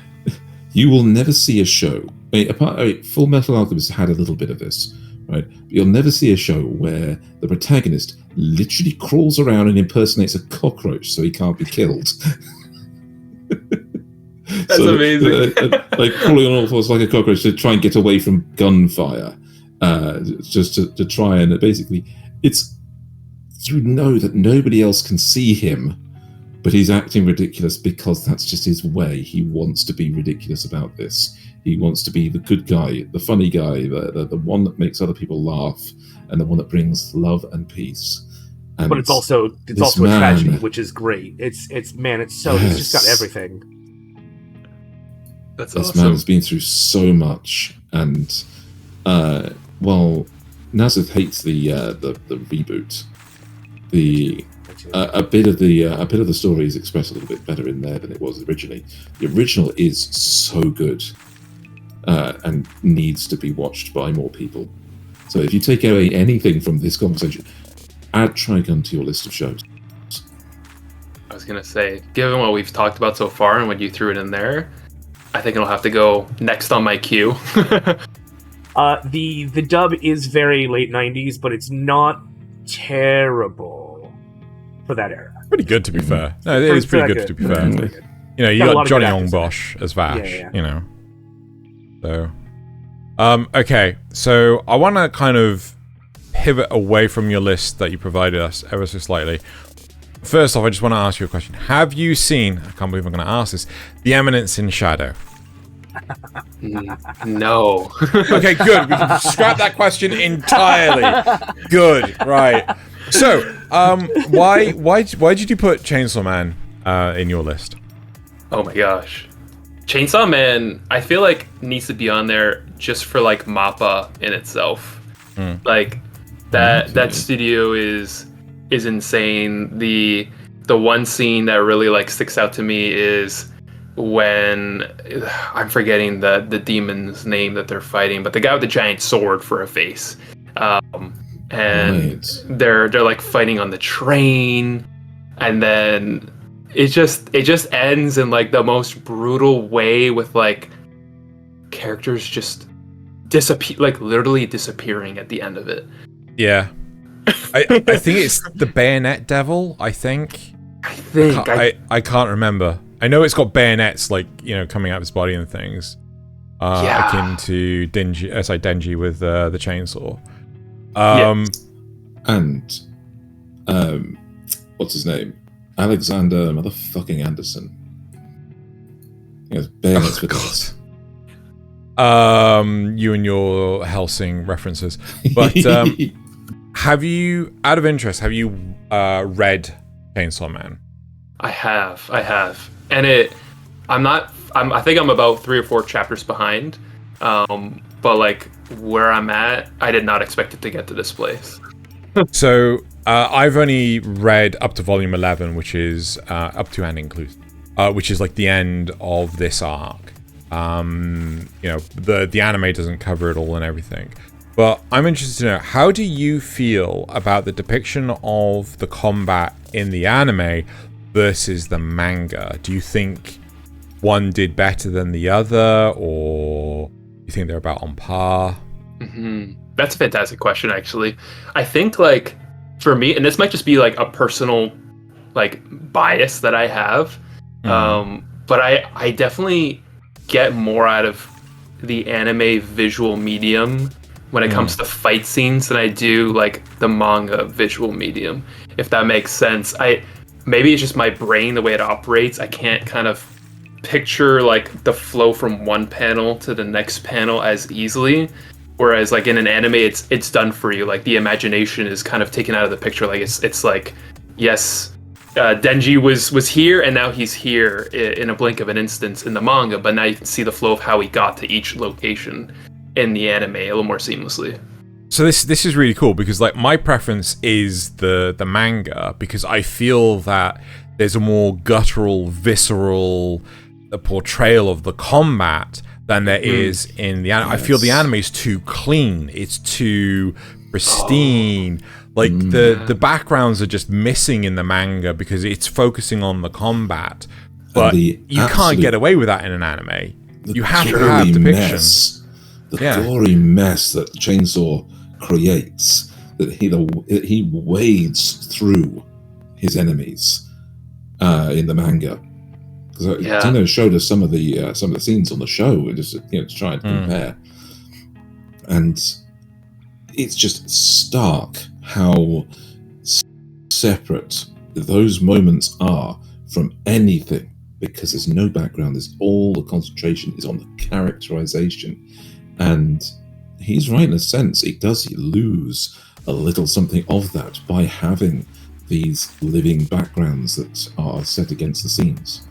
you will never see a show. Full Metal Alchemist had a little bit of this, right? But you'll never see a show where the protagonist literally crawls around and impersonates a cockroach so he can't be killed. That's amazing. Like crawling on all fours like a cockroach to try and get away from gunfire, just to try and basically, you know that nobody else can see him, but he's acting ridiculous because that's just his way. He wants to be ridiculous about this. He wants to be the good guy, the funny guy, the one that makes other people laugh, and the one that brings love and peace. And but it's also a tragedy, which is great. It's just got everything. That's this awesome. man has been through so much, and Nasuth hates the reboot. A bit of the story is expressed a little bit better in there than it was originally. The original is so good, and needs to be watched by more people. So if you take away anything from this conversation, add Trigun to your list of shows. I was gonna say, given what we've talked about so far and when you threw it in there, I think it'll have to go next on my queue. The dub is very late 90s, but it's not terrible for that era. Pretty good, to be fair. No, it is pretty good, to be fair. You know, you Got a lot got of Johnny good Ong actors. Bosch as Vash. Yeah. You know, so okay. So I want to kind of pivot away from your list that you provided us ever so slightly. First off, I just want to ask you a question. Have you seen? I can't believe I'm going to ask this. The Eminence in Shadow. No. Okay, good. We can scrap that question entirely. Good, right. So, why did you put Chainsaw Man in your list? Oh my gosh. Chainsaw Man, I feel like needs to be on there just for like Mappa in itself. Like that studio is insane. The one scene that really like sticks out to me is when I'm forgetting the demon's name that they're fighting, but the guy with the giant sword for a face. And they're like fighting on the train, and then it just ends in like the most brutal way with like characters just disappear, like literally disappearing at the end of it. Yeah. I think it's the Bayonet Devil, I think. I can't remember. I know it's got bayonets, like, you know, coming out of his body and things. Akin to Denji with the chainsaw. And what's his name? Alexander motherfucking Anderson. He has bayonets for days. You and your Helsing references. But have you, out of interest, read Chainsaw Man? I have. And I think I'm about 3 or 4 chapters behind. But like where I'm at, I did not expect it to get to this place. So I've only read up to volume 11, which is up to and inclusive, which is like the end of this arc. You know, the anime doesn't cover it all and everything. But I'm interested to know, how do you feel about the depiction of the combat in the anime versus the manga? Do you think one did better than the other, or do you think they're about on par? That's a fantastic question, actually. I think, like, for me, and this might just be like a personal like bias that I have, but I definitely get more out of the anime visual medium when it comes to fight scenes than I do like the manga visual medium, if that makes sense. Maybe it's just my brain, the way it operates. I can't kind of picture like the flow from one panel to the next panel as easily, whereas like in an anime it's done for you. Like the imagination is kind of taken out of the picture. Like it's like, yes, Denji was here and now he's here in a blink of an instant in the manga, but now you can see the flow of how he got to each location in the anime a little more seamlessly. So this is really cool, because like my preference is the manga, because I feel that there's a more guttural, visceral portrayal of the combat than there is in the anime. Yes. I feel the anime is too clean. It's too pristine. Like the backgrounds are just missing in the manga because it's focusing on the combat. But you can't get away with that in an anime. You have to have depiction. The gory mess that Chainsaw creates, that he wades through his enemies in the manga. Because Tino showed us some of the scenes on the show, just to try and compare, and it's just stark how separate those moments are from anything, because there's no background. There's all the concentration is on the characterization. And he's right in a sense. It does lose a little something of that by having these living backgrounds that are set against the scenes.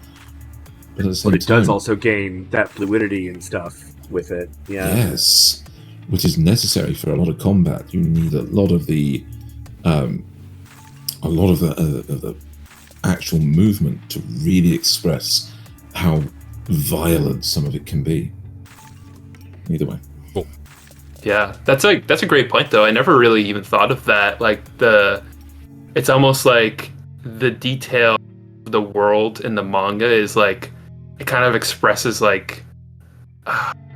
But at the same time, does also gain that fluidity and stuff with it. Yeah. Yes, which is necessary for a lot of combat. You need a lot of the actual movement to really express how violent some of it can be. Either way. Cool. Yeah, that's a great point though. I never really even thought of that. Like it's almost like the detail of the world in the manga is like, it kind of expresses like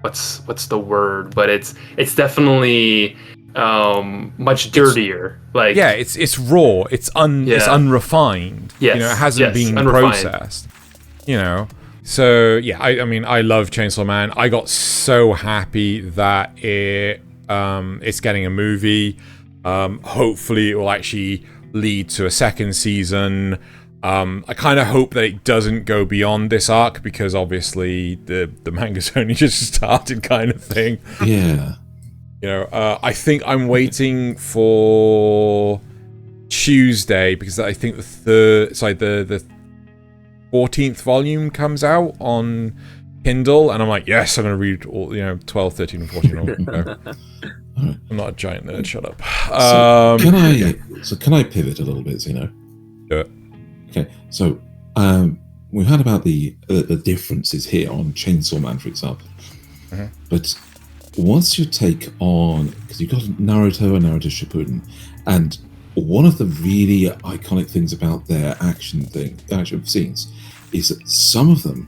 what's the word? But it's definitely much dirtier. Like it's raw. It's unrefined. Yes. It hasn't been unrefined. processed. So yeah, I mean, I love Chainsaw Man. I got so happy that it's getting a movie. Hopefully, it will actually lead to a second season. I kind of hope that it doesn't go beyond this arc, because obviously the manga's only just started, kind of thing. Yeah. I think I'm waiting for Tuesday, because I think the 14th volume comes out on Kindle, and I'm like, yes, I'm gonna read all 12, 13, and 14. I'm not a giant nerd. Shut up. Can I pivot a little bit? Do it. Okay, so we heard about the differences here on Chainsaw Man, for example. Mm-hmm. But what's your take on, because you've got Naruto and Naruto Shippuden, and one of the really iconic things about their action scenes is that some of them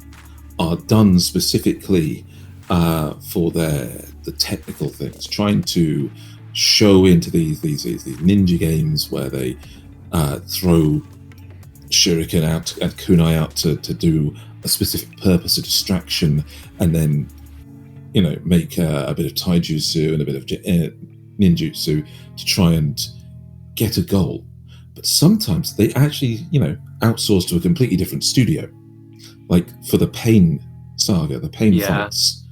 are done specifically for the technical things, trying to show into these ninja games where they throw shuriken out and kunai out to do a specific purpose, a distraction, and then make a bit of taijutsu and a bit of ninjutsu to try and get a goal. But sometimes they actually outsource to a completely different studio, like for the Pain saga, the Pain fights,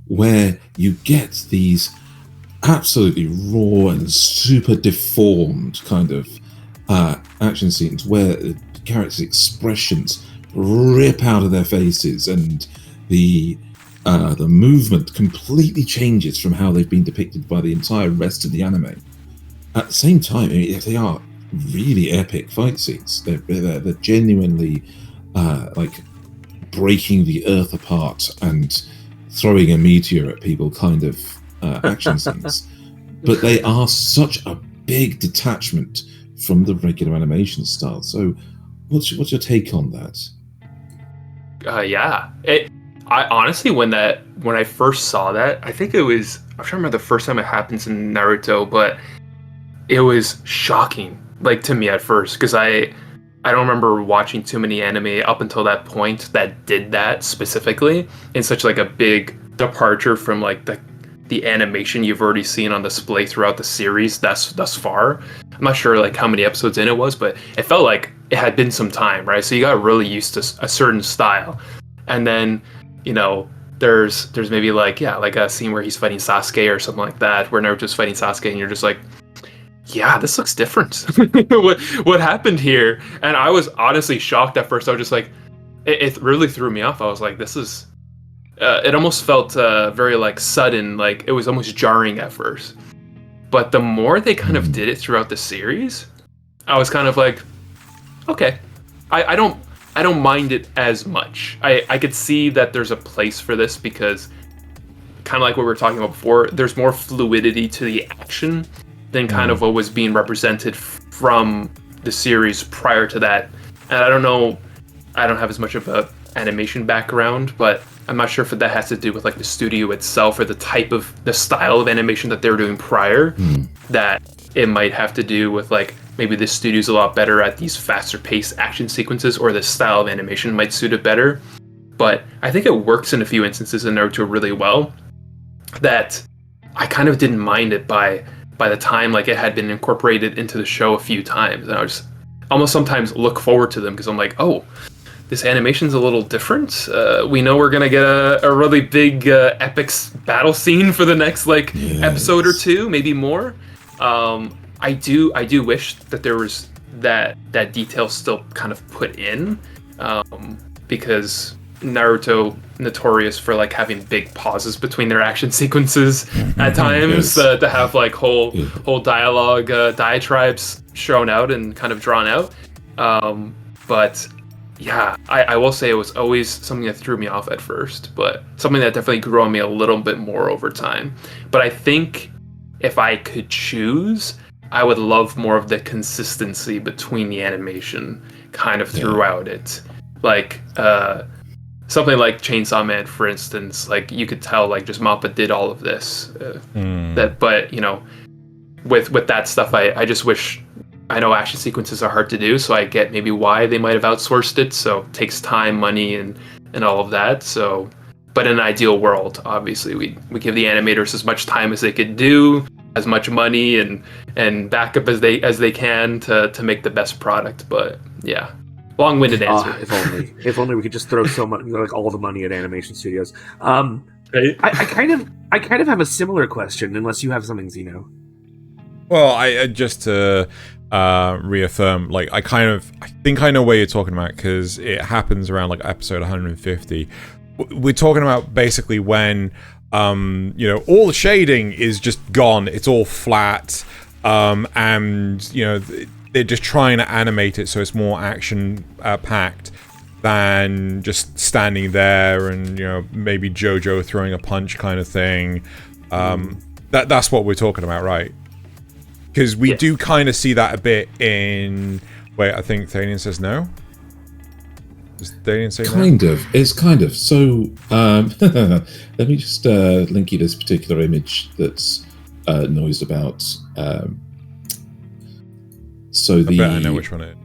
where you get these absolutely raw and super deformed kind of action scenes where the characters' expressions rip out of their faces, and the movement completely changes from how they've been depicted by the entire rest of the anime. At the same time, they are really epic fight scenes. They're genuinely like breaking the earth apart and throwing a meteor at people kind of action scenes. But they are such a big detachment from the regular animation style. So what's your take on that? I honestly, when I first saw that, I think it was, I'm trying to remember the first time it happens in Naruto, but it was shocking, like, to me at first, because I don't remember watching too many anime up until that point that did that specifically, in such like a big departure from like the animation you've already seen on display throughout the series thus far. I'm not sure like how many episodes in it was, but it felt like it had been some time, right? So you got really used to a certain style, and then there's maybe like a scene where he's fighting Sasuke or something like that, where Naruto's fighting Sasuke, and you're just like, yeah, this looks different. what happened here? And I was honestly shocked at first. I was just like, it really threw me off. I was like, this is, it almost felt very like sudden, like it was almost jarring at first. But the more they kind of did it throughout the series, I was kind of like, okay, I don't mind it as much. I could see that there's a place for this, because kind of like what we were talking about before, there's more fluidity to the action than kind of what was being represented from the series prior to that. And I don't know, I don't have as much of a animation background, but I'm not sure if that has to do with like the studio itself or the style of animation that they were doing prior, that it might have to do with like maybe the studio's a lot better at these faster paced action sequences, or the style of animation might suit it better. But I think it works in a few instances in Naruto really well, that I kind of didn't mind it by the time like it had been incorporated into the show a few times. And I was almost sometimes look forward to them, because I'm like, oh, this animation's a little different. We know we're gonna get a really big epic battle scene for the next episode or two, maybe more. I do wish that there was that detail still kind of put in, because Naruto notorious for like having big pauses between their action sequences at times, to have like whole dialogue diatribes shown out and kind of drawn out. But yeah, I will say it was always something that threw me off at first, but something that definitely grew on me a little bit more over time. But I think if I could choose, I would love more of the consistency between the animation kind of throughout it. Like something like Chainsaw Man, for instance, like you could tell like just Mappa did all of this. But with that stuff, I just wish, I know action sequences are hard to do, so I get maybe why they might have outsourced it. So it takes time, money, and and all of that. So, but in an ideal world, obviously, we give the animators as much time as they could do, as much money and backup as they can to make the best product. But yeah, long-winded answer. If only we could just throw so much, like all the money at animation studios. Right? I kind of have a similar question, unless you have something, Xeno. Well, I just to reaffirm, like I think I know where you're talking about, because it happens around like episode 150. We're talking about basically when you know, all the shading is just gone, it's all flat, and you know, they're just trying to animate it so it's more action packed than just standing there and, you know, maybe JoJo throwing a punch kind of thing. That's what we're talking about, right? Because we do kind of see that a bit in... Wait, I think Thaylien says no? Does Thaylien say no? It's kind of. So, let me just link you this particular image that's noised about. So I bet I know which one it is.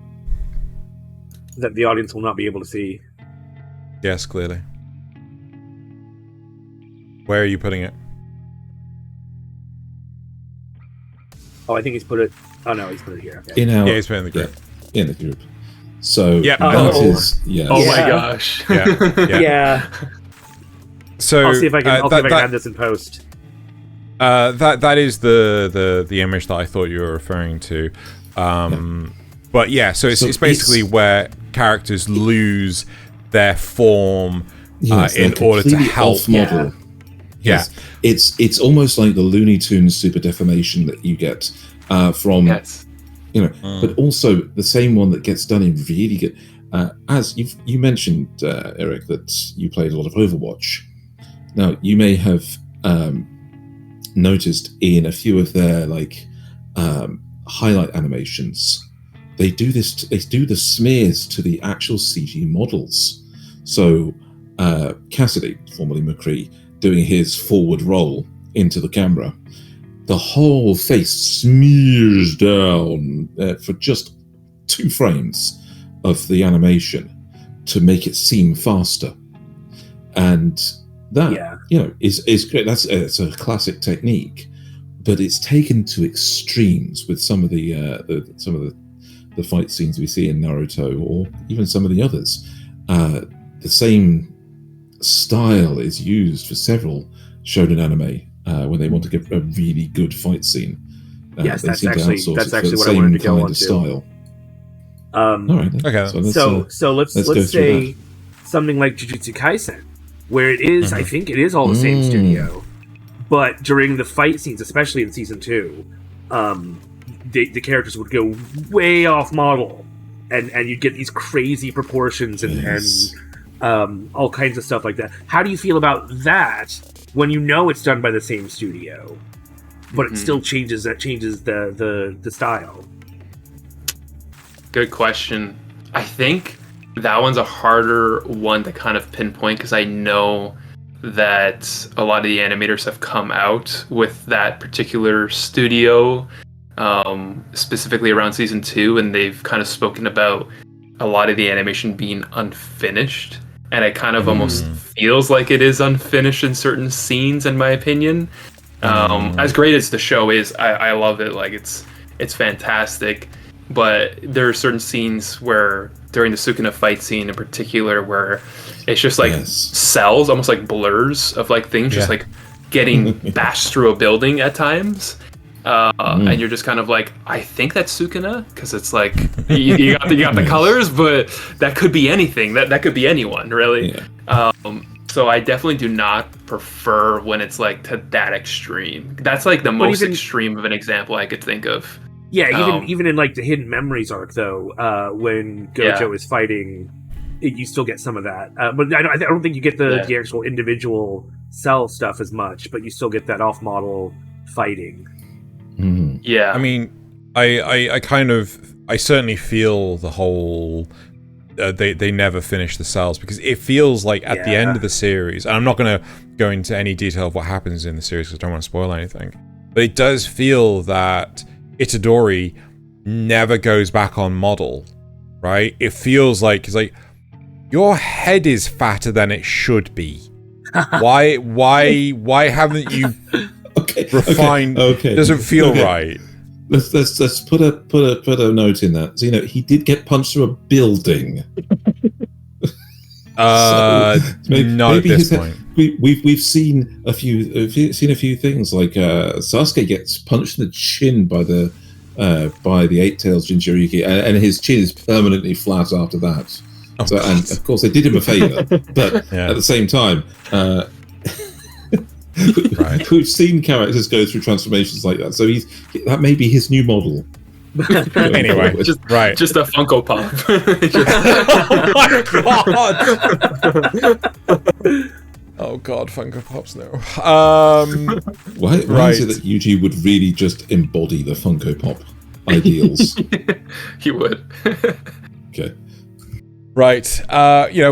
That the audience will not be able to see. Yes, clearly. Where are you putting it? Oh, I think he's put it... Oh, no, he's put it here. Okay. Yeah, he's put it in the group. Yeah, in the group. So, that is... Yeah. Oh my gosh. Yeah. So, I'll see if I can add this in post. That is the image that I thought you were referring to. But yeah, so it's basically where characters lose their form in order to help. Model. Yes. It's almost like the Looney Tunes super deformation that you get from, you know, but also the same one that gets done in really good. As you mentioned, Aric, that you played a lot of Overwatch. Now, you may have noticed in a few of their highlight animations, they do this. They do the smears to the actual CG models. So Cassidy, formerly McCree, doing his forward roll into the camera, the whole face smears down for just 2 frames of the animation to make it seem faster, and that you know is great. It's a classic technique, but it's taken to extremes with some of the fight scenes we see in Naruto, or even some of the others. The same style is used for several shonen anime when they want to get a really good fight scene. Yes, they that's seem actually to outsource what the I wanted to same go kind on of to. style. All right. Okay. So let's say something like Jujutsu Kaisen, where it is, I think it is all the same studio, but during the fight scenes, especially in season 2, the characters would go way off model, and you'd get these crazy proportions and all kinds of stuff like that. How do you feel about that when you know it's done by the same studio, but it still changes the style? Good question. I think that one's a harder one to kind of pinpoint, because I know that a lot of the animators have come out with that particular studio, specifically around season 2, and they've kind of spoken about a lot of the animation being unfinished, and it kind of almost feels like it is unfinished in certain scenes, in my opinion. As great as the show is, I love it. Like, it's fantastic. But there are certain scenes where, during the Sukuna fight scene in particular, where it's just like cells, almost like blurs of like things just like getting bashed through a building at times. And you're just kind of like, I think that's Sukuna, because it's like you got the colors, but that could be anything. That could be anyone, really. Yeah. So I definitely do not prefer when it's like to that extreme. That's like the most extreme of an example I could think of. Yeah, even in like the Hidden Memories arc, though, when Gojo is fighting, you still get some of that. But I don't think you get the actual individual cell stuff as much, but you still get that off-model fighting. Yeah, I mean, I certainly feel the whole they never finish the cells, because it feels like at the end of the series, and I'm not going to go into any detail of what happens in the series because I don't want to spoil anything, but it does feel that Itadori never goes back on model, right? It feels like, it's like your head is fatter than it should be. Why haven't you refined? Okay. Doesn't feel right. Let's put a note in that. So, he did get punched through a building. Not at this point. We've seen a few things like Sasuke gets punched in the chin by the eight-tails Jinchuriki, and his chin is permanently flat after that. And of course they did him a favor, but at the same time, we've seen characters go through transformations like that. So that may be his new model. Anyway, just a Funko Pop. Oh God, Funko Pops no. Why is it that Yuji would really just embody the Funko Pop ideals? He would. Okay. Right.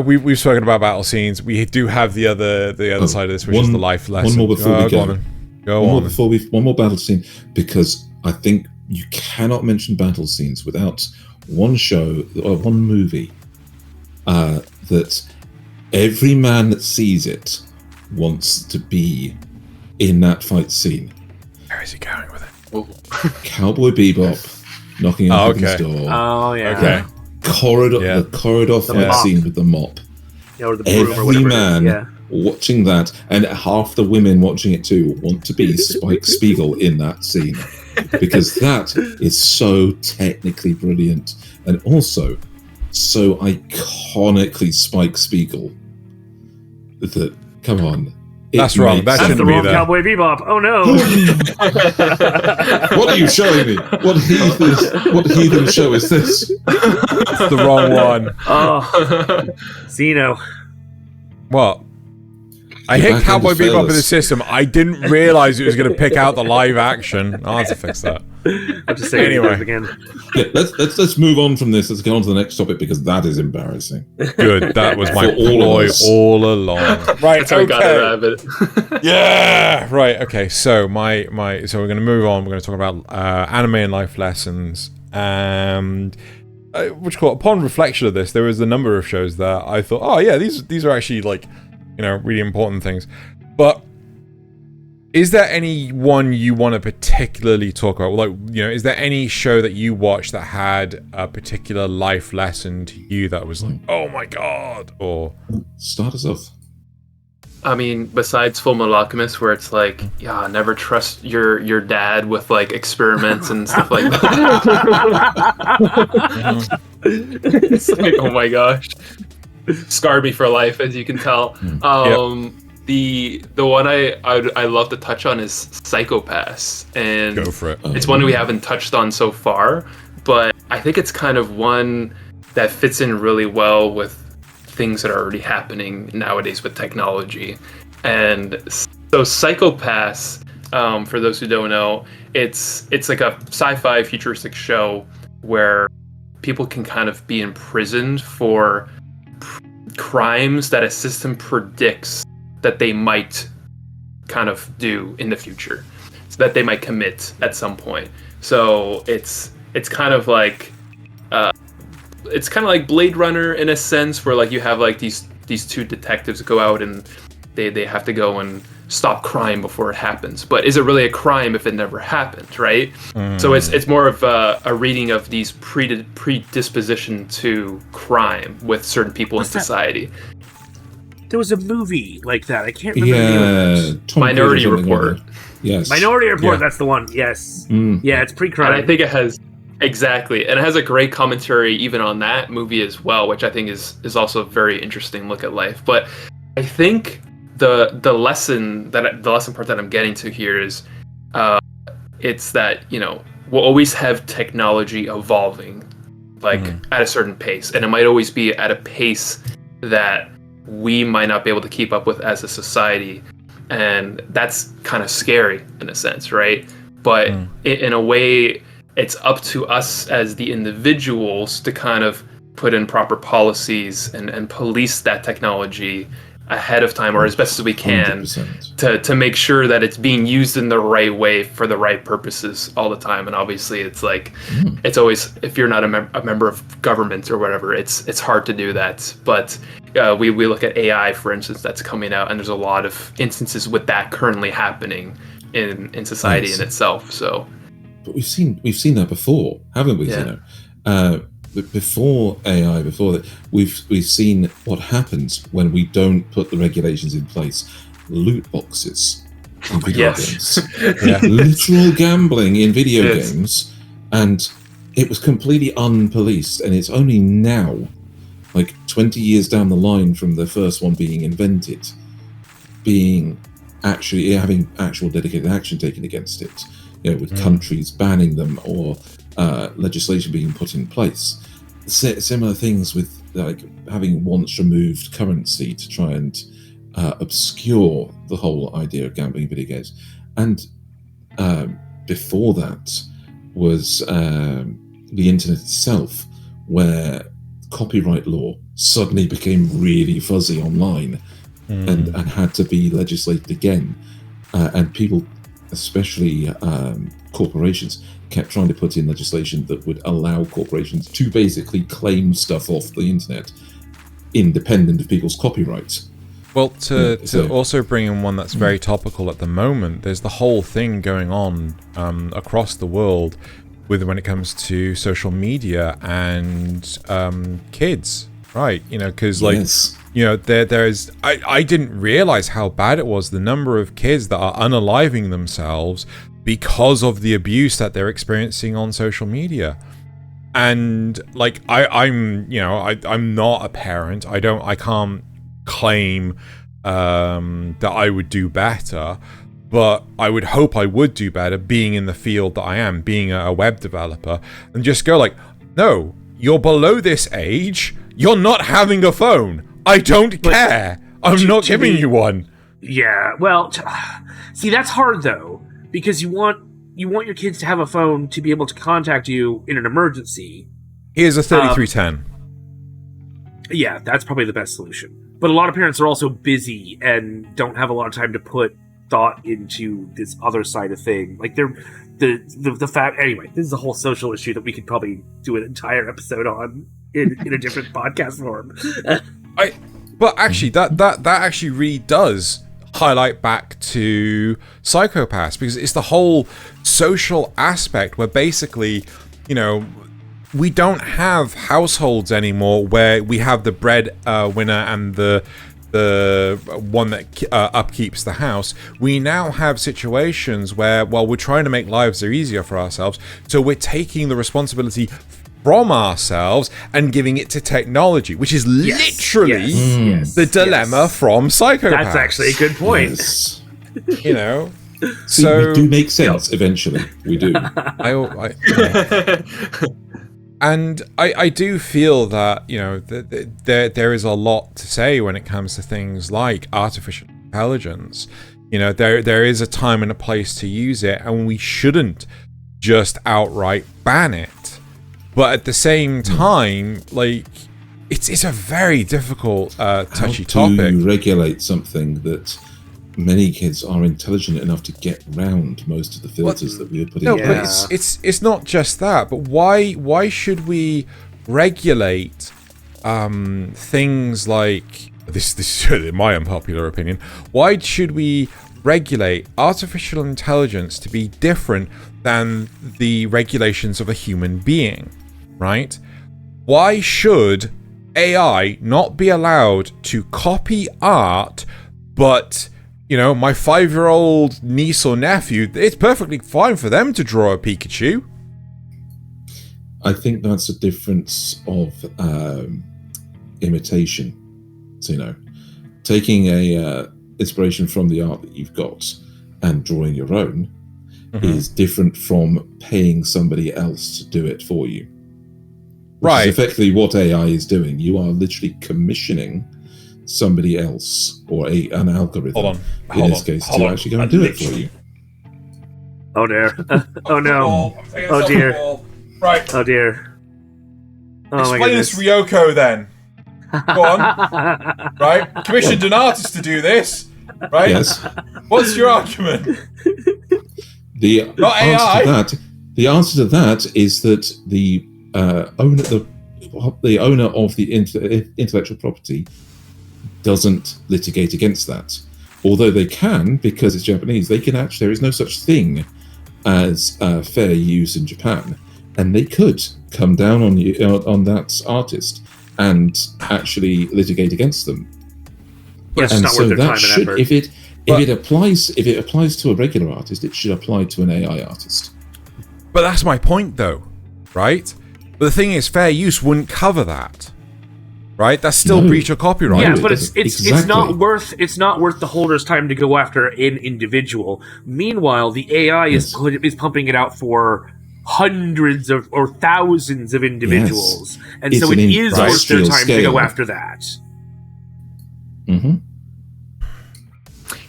We've spoken about battle scenes. We do have the other side of this, which is the life lesson. One more before we go. Go on. One more battle scene, because I think you cannot mention battle scenes without one show or one movie that every man that sees it wants to be in that fight scene. Where is he going with it? Cowboy Bebop knocking on Heaven's door. Oh yeah. Okay. The corridor fight scene with the mop. Yeah, or the broom or Every whatever man watching that, and half the women watching it too, want to be Spike Spiegel in that scene, because that is so technically brilliant and also so iconically Spike Spiegel that, come on. That's wrong. That That's shouldn't the be wrong there. Cowboy Bebop. Oh no! What are you showing me? What heathen show is this? It's the wrong one. Oh, Xeno. What? I hit Cowboy Bebop in the system. I didn't realize it was going to pick out the live action. I'll have to fix that. I'm just saying Anyway. again. Yeah, let's move on from this. Let's get on to the next topic, because that is embarrassing. Good. That was my For all of ploy us. all along. Right. That's how we got it out of it. Yeah. Right. Okay. So so we're going to move on. We're going to talk about anime and life lessons. And upon reflection of this, there was a number of shows that I thought, oh yeah, these are actually really important things. But is there any one you want to particularly talk about? Is there any show that you watched that had a particular life lesson to you that was like, oh my God? Or Start us off. I mean, besides Full Metal Alchemist, where it's like, never trust your dad with experiments and stuff like that. It's like, oh my gosh, scarred me for life, as you can tell. The one I love to touch on is Psycho-Pass, and go for it. It's one we haven't touched on so far, but I think it's kind of one that fits in really well with things that are already happening nowadays with technology. And so Psycho-Pass, for those who don't know, it's like a sci-fi futuristic show where people can kind of be imprisoned for crimes that a system predicts that they might kind of do in the future, so that they might commit at some point. So it's kind of like Blade Runner in a sense, where you have these two detectives go out and they have to go and stop crime before it happens. But is it really a crime if it never happened, right? So it's more of a reading of these predisposition to crime with certain people in society. There was a movie like that. I can't remember the name of it. Minority Report. Yes. Minority Report, that's the one. Yes. Yeah, it's pre-crime. And I think it has exactly, and it has a great commentary even on that movie as well, which I think is also a very interesting look at life. But I think the lesson part that I'm getting to here is it's that we'll always have technology evolving at a certain pace, and it might always be at a pace that we might not be able to keep up with as a society, and that's kind of scary in a sense, right? But in a way, it's up to us as the individuals to kind of put in proper policies and police that technology ahead of time, or as best as we can, 100%. to make sure that it's being used in the right way for the right purposes all the time. And obviously, it's like it's always, if you're not a member of government or whatever, it's hard to do that. But we look at AI, for instance, that's coming out, and there's a lot of instances with that currently happening in society in itself. So, but we've seen that before, haven't we? Yeah. Before AI, before that, we've seen what happens when we don't put the regulations in place. Loot boxes in video games, literal gambling in video games, and it was completely unpoliced. And it's only now, like 20 years down the line from the first one being invented, having actual dedicated action taken against it. With countries banning them or legislation being put in place. Similar things with like having once removed currency to try and obscure the whole idea of gambling in video games. And before that was the internet itself, where copyright law suddenly became really fuzzy online and had to be legislated again. And people, especially corporations, kept trying to put in legislation that would allow corporations to basically claim stuff off the internet independent of people's copyright. Well, to also bring in one that's very topical at the moment, there's the whole thing going on across the world when it comes to social media and kids, right? Because there's I didn't realize how bad it was, the number of kids that are unaliving themselves because of the abuse that they're experiencing on social media. And like I'm not a parent. I can't claim that I would do better, but I would hope I would do better being in the field that I am, being a web developer, and just go like, no, you're below this age, you're not having a phone. I don't care. I'm not giving you one. Yeah, well, see, that's hard though, because you want your kids to have a phone to be able to contact you in an emergency. Here's a 3310. Yeah, that's probably the best solution. But a lot of parents are also busy and don't have a lot of time to put thought into this other side of thing. Like the fact. Anyway, this is a whole social issue that we could probably do an entire episode on in a different podcast form. But actually, that actually really does highlight back to Psycho-Pass, because it's the whole social aspect where basically, we don't have households anymore where we have the bread winner and the one that upkeeps the house. We now have situations where, we're trying to make lives easier for ourselves, so we're taking the responsibility from ourselves and giving it to technology, which is literally the dilemma from Psycho-Pass. That's actually a good point. Yes. See, we do make sense eventually. We do. And I do feel that, there is a lot to say when it comes to things like artificial intelligence. There is a time and a place to use it, and we shouldn't just outright ban it. But at the same time, like, it's a very difficult, touchy topic. How do you regulate something that many kids are intelligent enough to get round most of the filters that we are putting in place? But it's not just that. But why should we regulate things like this is my unpopular opinion. Why should we regulate artificial intelligence to be different than the regulations of a human being, right? Why should AI not be allowed to copy art, but my 5-year-old niece or nephew, it's perfectly fine for them to draw a Pikachu? I think that's a difference of imitation. So, taking a inspiration from the art that you've got and drawing your own is different from paying somebody else to do it for you. Which is effectively what AI is doing. You are literally commissioning somebody else or an algorithm in this case to actually go and do it for you. Oh dear. Oh no. Oh dear. Right. Oh dear. Oh, explain this Ryoko then. Go on. Right? Commissioned an artist to do this. Right? Yes. What's your argument? The Not answer AI. to that. The answer to that is that the owner of the intellectual property doesn't litigate against that. Although they can, because it's Japanese, they can actually. There is no such thing as fair use in Japan, and they could come down on that artist and actually litigate against them. But it's And not so worth their that time and should, effort. if it applies to a regular artist, it should apply to an AI artist. But that's my point, though, right? But the thing is, fair use wouldn't cover that, right? That's still No. breach of copyright. Yeah, No, but it it's doesn't. not worth the holder's time to go after an individual. Meanwhile, the AI is pumping it out for hundreds of or thousands of individuals, and It's so it an is worth their industrial time to go scale. after that. Mm-hmm.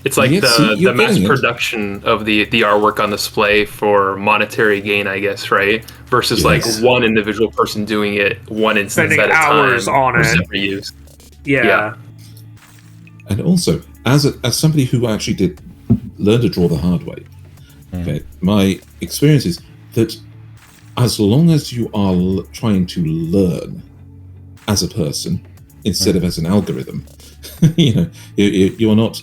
It's like Yes, the you're mass getting it. production of the artwork on display for monetary gain, I guess, right? Versus like Yes. one individual person doing it one instance Spending at a time hours on for it. separate use. Yeah. And also, as somebody who actually did learn to draw the hard way, okay, my experience is that as long as you are trying to learn as a person instead of as an algorithm, you are not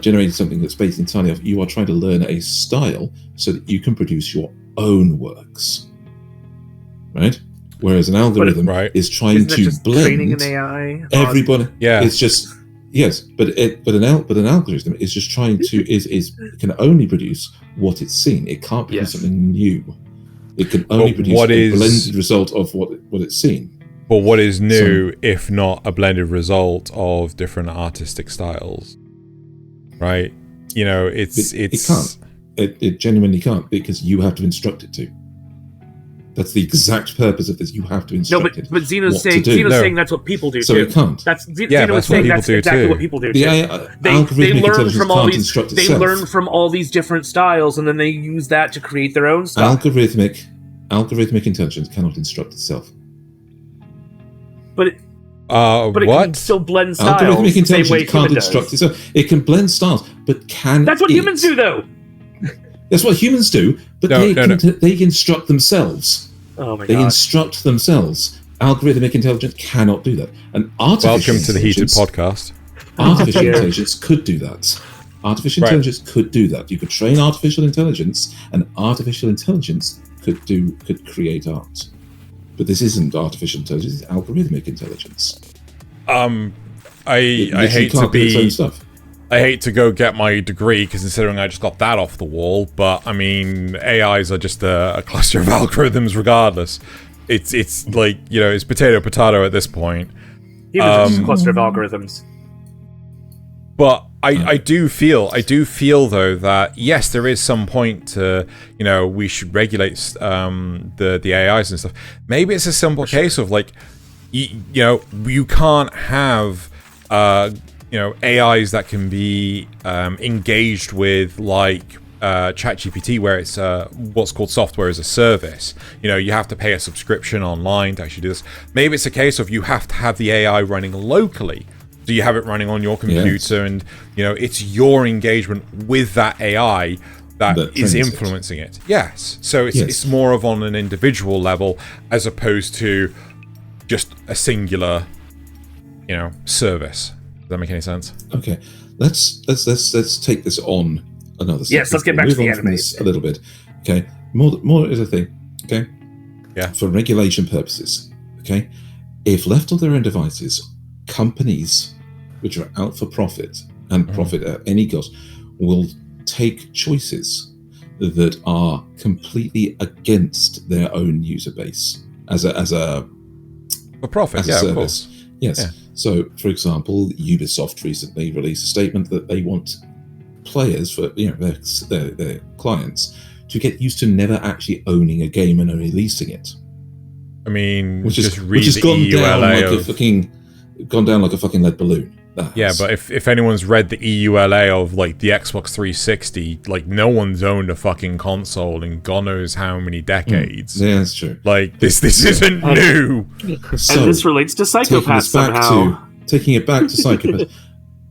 generating something that's based entirely off. You are trying to learn a style so that you can produce your own works, right? Whereas an algorithm Right. is trying Isn't that to just training blend an AI? everybody. Yeah. It's just yes, but an algorithm is just trying to is can only produce what it's seen. It can't produce Yes. something new. It can only But produce what a is- blended result of what it's seen. But what is new, if not a blended result of different artistic styles? Right? You know, It can't. It genuinely can't, because you have to instruct it to. That's the exact purpose of this. You have to No, instruct it. but Xeno's what to saying do. No. that's what people do So too. it can't. That's Yeah, Xeno but was that's what saying people that's do exactly too. what people do The too. They algorithmic learn intelligence from all can't these. instruct They itself. learn from all these different styles, and then they use that to create their own stuff. Algorithmic intelligence cannot instruct itself. But it can what? still blend styles Algorithmic the same way intelligence can't human instruct does. itself. It can blend styles, but can That's what it? humans do, though. That's what humans do, but No, they instruct themselves. Oh my They god! instruct themselves. Algorithmic intelligence cannot do that. And artificial Welcome to the Heated intelligence- podcast. Artificial Yeah. intelligence could do that. Artificial Right. intelligence could do that. You could train artificial intelligence, and artificial intelligence could create art. But this isn't artificial intelligence; it's algorithmic intelligence. I Literally hate to can't do its own be. stuff. I hate to go get my degree, because considering I just got that off the wall, but I mean, AIs are just a cluster of algorithms regardless. It's like, you know, it's potato at this point. Humans are just a cluster of algorithms. But I do feel though that yes, there is some point to, you know, we should regulate the AIs and stuff. Maybe it's a simple case of like, you know, you can't have AIs that can be engaged with like ChatGPT, where it's what's called software as a service. You know, you have to pay a subscription online to actually do this. Maybe it's a case of you have to have the AI running locally. So you have it running on your computer, and you know, it's your engagement with that AI that is influencing it. Yes. So it's more of on an individual level as opposed to just a singular, you know, service. Does that make any sense? Okay, let's take this on another step. Yes, let's get back to Move the on from anime. this a little bit. Okay, more is a thing. Okay, Yeah. For regulation purposes. Okay, if left on their own devices, companies which are out for profit and profit at any cost will take choices that are completely against their own user base as a For profit, as a yeah, of service. course. Yes. Yeah. So, for example, Ubisoft recently released a statement that they want players, for their clients, to get used to never actually owning a game and releasing it. I mean, Which just has read the gone down EULA like of... gone down like a fucking lead balloon. Yeah, but if anyone's read the EULA of like the Xbox 360, like no one's owned a fucking console in God knows how many decades. Yeah, that's true. Like this isn't new. So, and this relates to Psychopaths somehow. Taking it back to Psychopaths,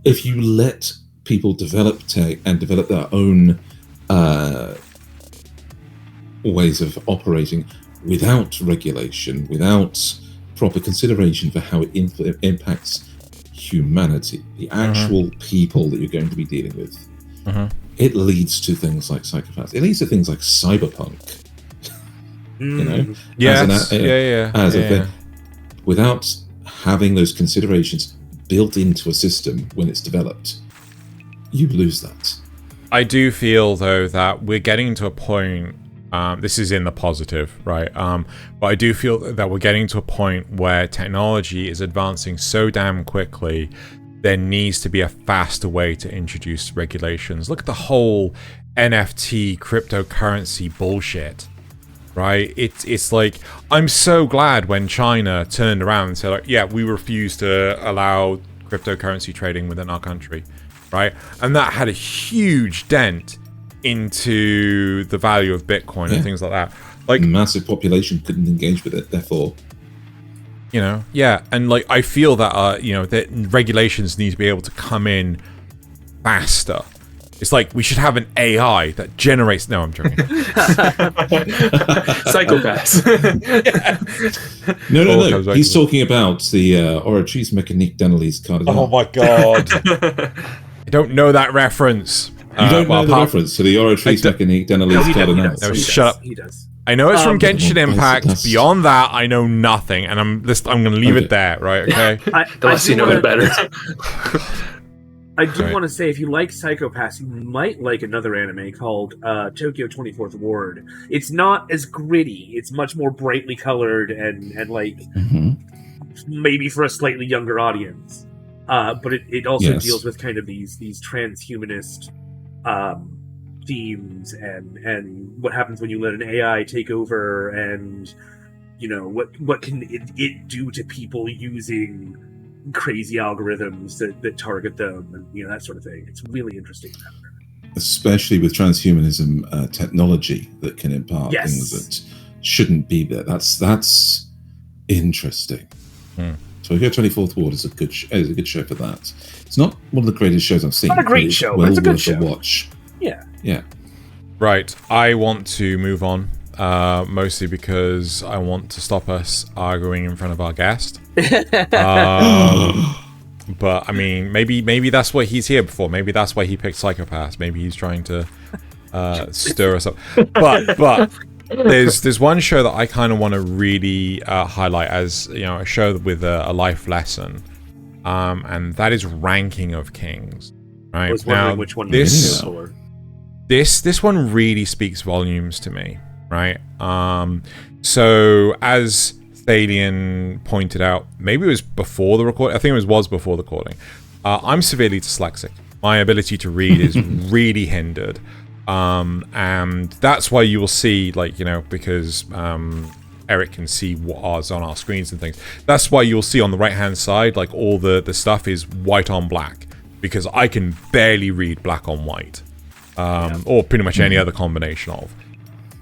if you let people develop tech and develop their own ways of operating without regulation, without proper consideration for how it impacts humanity, the actual people that you're going to be dealing with, it leads to things like Psychopaths. It leads to things like cyberpunk. You know, as a thing, without having those considerations built into a system when it's developed, you lose that. I do feel though that we're getting to a point. This is in the positive, right? But I do feel that we're getting to a point where technology is advancing so damn quickly, there needs to be a faster way to introduce regulations. Look at the whole NFT cryptocurrency bullshit, right? It's like, I'm so glad when China turned around and said, like, yeah, we refuse to allow cryptocurrency trading within our country, right? And that had a huge dent into the value of Bitcoin and things like that. Like, massive population couldn't engage with it, therefore, you know, and like I feel that you know, that regulations need to be able to come in faster. It's like we should have an AI that generates. No, I'm joking. Psychopaths. No. He's talking about the Oritrice Mécanique d'Analyse Cardinal. Oh my god! I don't know that reference. You don't know the reference to the Oritrice Mécanique d'Analyse Cardinal? No, shut up. He does. I know it's from Genshin Impact. Beyond that, I know nothing, and I'm going to leave it there, right? Okay. Unless you know it better. I do want to say, if you like Psychopaths, you might like another anime called Tokyo 24th Ward. It's not as gritty. It's much more brightly colored and like maybe for a slightly younger audience. But it also deals with kind of these transhumanist themes and what happens when you let an AI take over, and you know what can it do to people using crazy algorithms that target them, and you know, that sort of thing. It's really interesting, especially with transhumanism technology that can impart things that shouldn't be there. That's interesting. So Tokyo 24th Ward is a good show for that. It's not one of the greatest shows I've seen. Not a great show, but it's a good show. Watch. Yeah. Right. I want to move on, mostly because I want to stop us arguing in front of our guest. But I mean, maybe that's what he's here before. Maybe that's why he picked Psychopaths. Maybe he's trying to stir us up. But there's one show that I kind of want to really highlight as, you know, a show with a life lesson, and that is Ranking of Kings. Right. I was wondering which one this one really speaks volumes to me. Right. So as Thaylien pointed out, maybe it was before the recording. I think it was before the recording. I'm severely dyslexic. My ability to read is really hindered. And that's why you will see, like, you know, because Aric can see what's on our screens and things. That's why you'll see on the right-hand side, like, all the stuff is white on black, because I can barely read black on white, or pretty much any other combination of.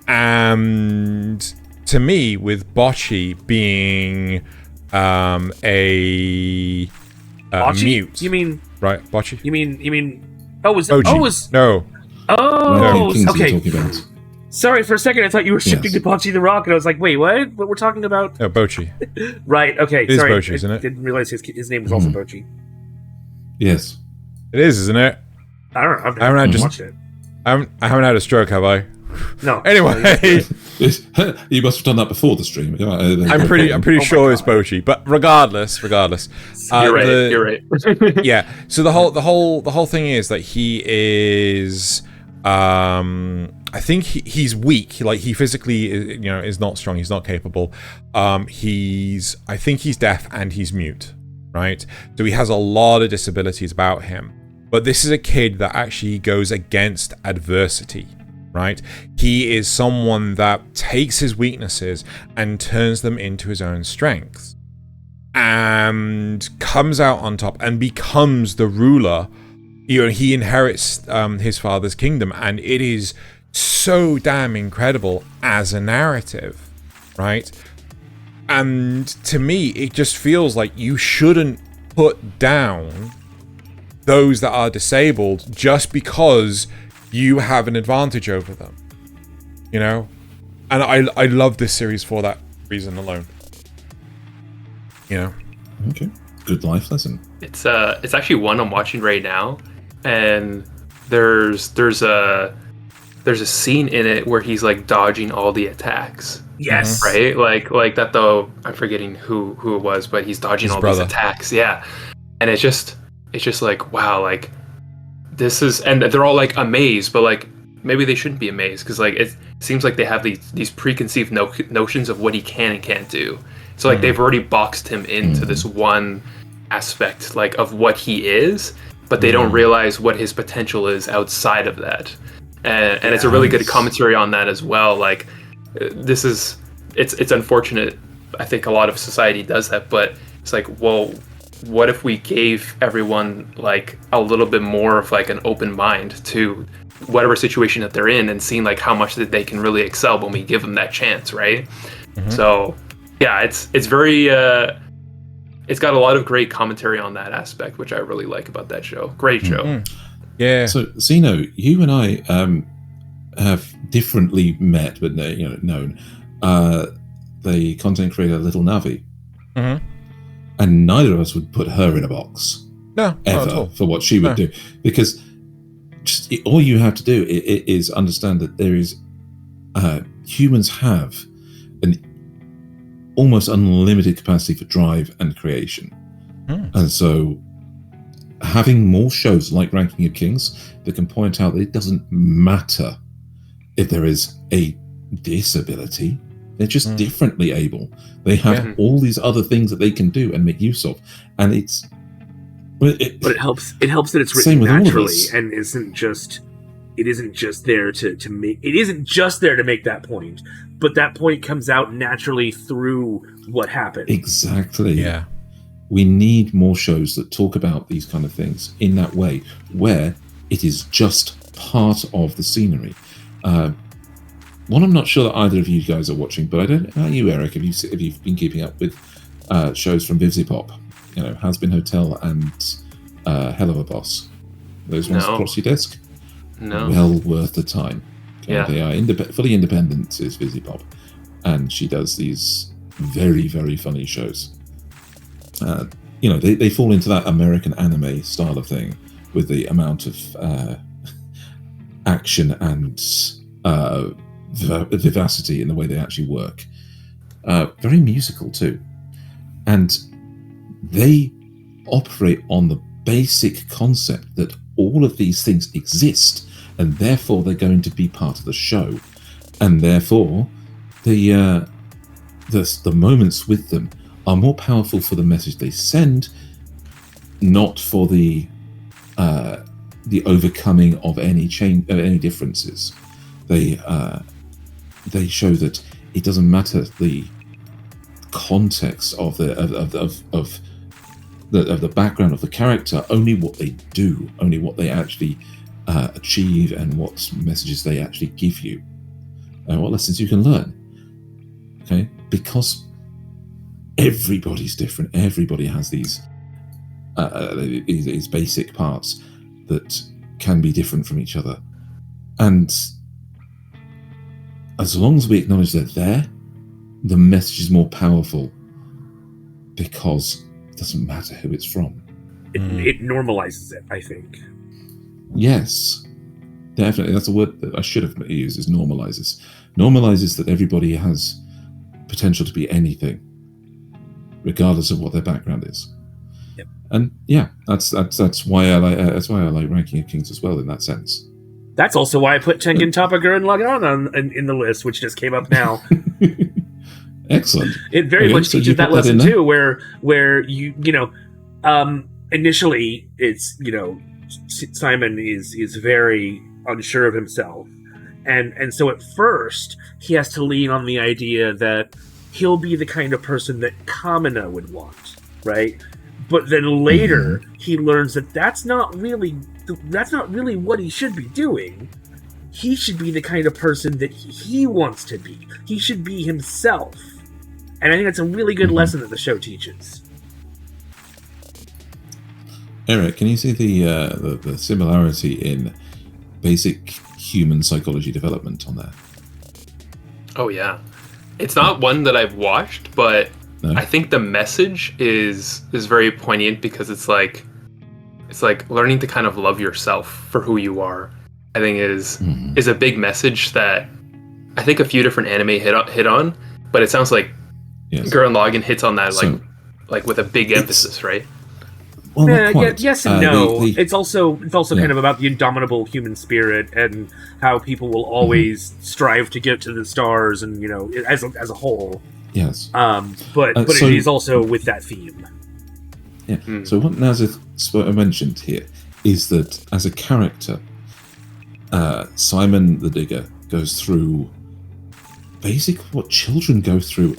And to me, with Bocce being a mute, you mean right? Bocce, you mean was no. Oh, okay. Sorry, for a second I thought you were shifting to Bocce the Rock, and I was like, wait, what? What we're talking about? Oh, Bocce. Right, okay, it sorry. It is Bocce, isn't it? I didn't realize his name was also Bocce. Yes. It is, isn't it? I don't know. I haven't watched it. I haven't had a stroke, have I? No. Anyway. You must have done that before the stream. I'm pretty sure it's Bocce, but regardless. You're right. Yeah. So the whole thing is that he is I think he's weak. He physically is not strong. He's not capable. I think he's deaf and he's mute, right? So he has a lot of disabilities about him. But this is a kid that actually goes against adversity, right? He is someone that takes his weaknesses and turns them into his own strengths. and comes out on top and becomes the ruler. He inherits his father's kingdom, and it is so damn incredible as a narrative, right? And to me, it just feels like you shouldn't put down those that are disabled just because you have an advantage over them, And I love this series for that reason alone. Okay, good life lesson. It's actually one I'm watching right now, and there's a scene in it where he's like dodging all the attacks. Yes. Right? Like that, though. I'm forgetting who it was, but he's dodging all these attacks. Yeah. And it's just like, wow, like this is, and they're all like amazed, but like maybe they shouldn't be amazed, because like it seems like they have these preconceived notions of what he can and can't do. So like they've already boxed him into this one aspect like of what he is, but they don't realize what his potential is outside of that. And it's a really good commentary on that as well. Like it's unfortunate. I think a lot of society does that, but it's like, well, what if we gave everyone like a little bit more of like an open mind to whatever situation that they're in, and seeing like how much that they can really excel when we give them that chance, right? So yeah, it's very it's got a lot of great commentary on that aspect, which I really like about that show. Great show. Yeah. So Zeno, you and I have differently met, but known the content creator Little Navi, and neither of us would put her in a box ever for what she would do, because just all you have to do is understand that there is humans have an almost unlimited capacity for drive and creation, and so having more shows like Ranking of Kings that can point out that it doesn't matter if there is a disability, they're just differently able. They have all these other things that they can do and make use of, and but it helps that it's written naturally and isn't just there to make that point, but that point comes out naturally through what happened. Exactly. Yeah. We need more shows that talk about these kind of things in that way, where it is just part of the scenery. One, I'm not sure that either of you guys are watching, but I don't know about you, Aric, if you've been keeping up with shows from Vivzipop, Has Been Hotel and Hell of a Boss. Those ones across your desk? No. Well worth the time. Okay? Yeah. They are fully independent, is Vivzipop, and she does these very, very funny shows. They fall into that American anime style of thing with the amount of action and vivacity in the way they actually work. Very musical too. And they operate on the basic concept that all of these things exist, and therefore they're going to be part of the show. And therefore, the moments with them are more powerful for the message they send, not for the overcoming of any differences. They show that it doesn't matter the context of the background of the character, only what they do, only what they actually achieve, and what messages they actually give you, and what lessons you can learn. Okay, because everybody's different. Everybody has these basic parts that can be different from each other, and as long as we acknowledge they're there, the message is more powerful, because it doesn't matter who it's from. It normalizes it, I think. Yes, definitely. That's a word that I should have used, is normalizes. Normalizes that everybody has potential to be anything, regardless of what their background is. Yep. And yeah, that's why I like Ranking of Kings as well, in that sense. That's also why I put Tengen, Toppa, Gurren, Lagann in the list, which just came up now. Excellent. It very much teaches that lesson too, where initially it's Simon is very unsure of himself, and so at first he has to lean on the idea that he'll be the kind of person that Kamina would want, right? But then later he learns that that's not really what he should be doing. He should be the kind of person that he wants to be. He should be himself. And I think that's a really good lesson that the show teaches. Aric, can you see the similarity in basic human psychology development on that? Oh yeah, it's not one that I've watched, but No? I think the message is very poignant because it's like learning to kind of love yourself for who you are. I think is a big message that I think a few different anime hit on, but it sounds like Gurren Lagann hits on that like with a big emphasis, right? Well, not quite. Yes and no. It's also kind of about the indomitable human spirit and how people will always strive to get to the stars, and as a whole. Yes. But it is also with that theme. Yeah. So what Nasuth mentioned here is that as a character, Simon the Digger goes through basically what children go through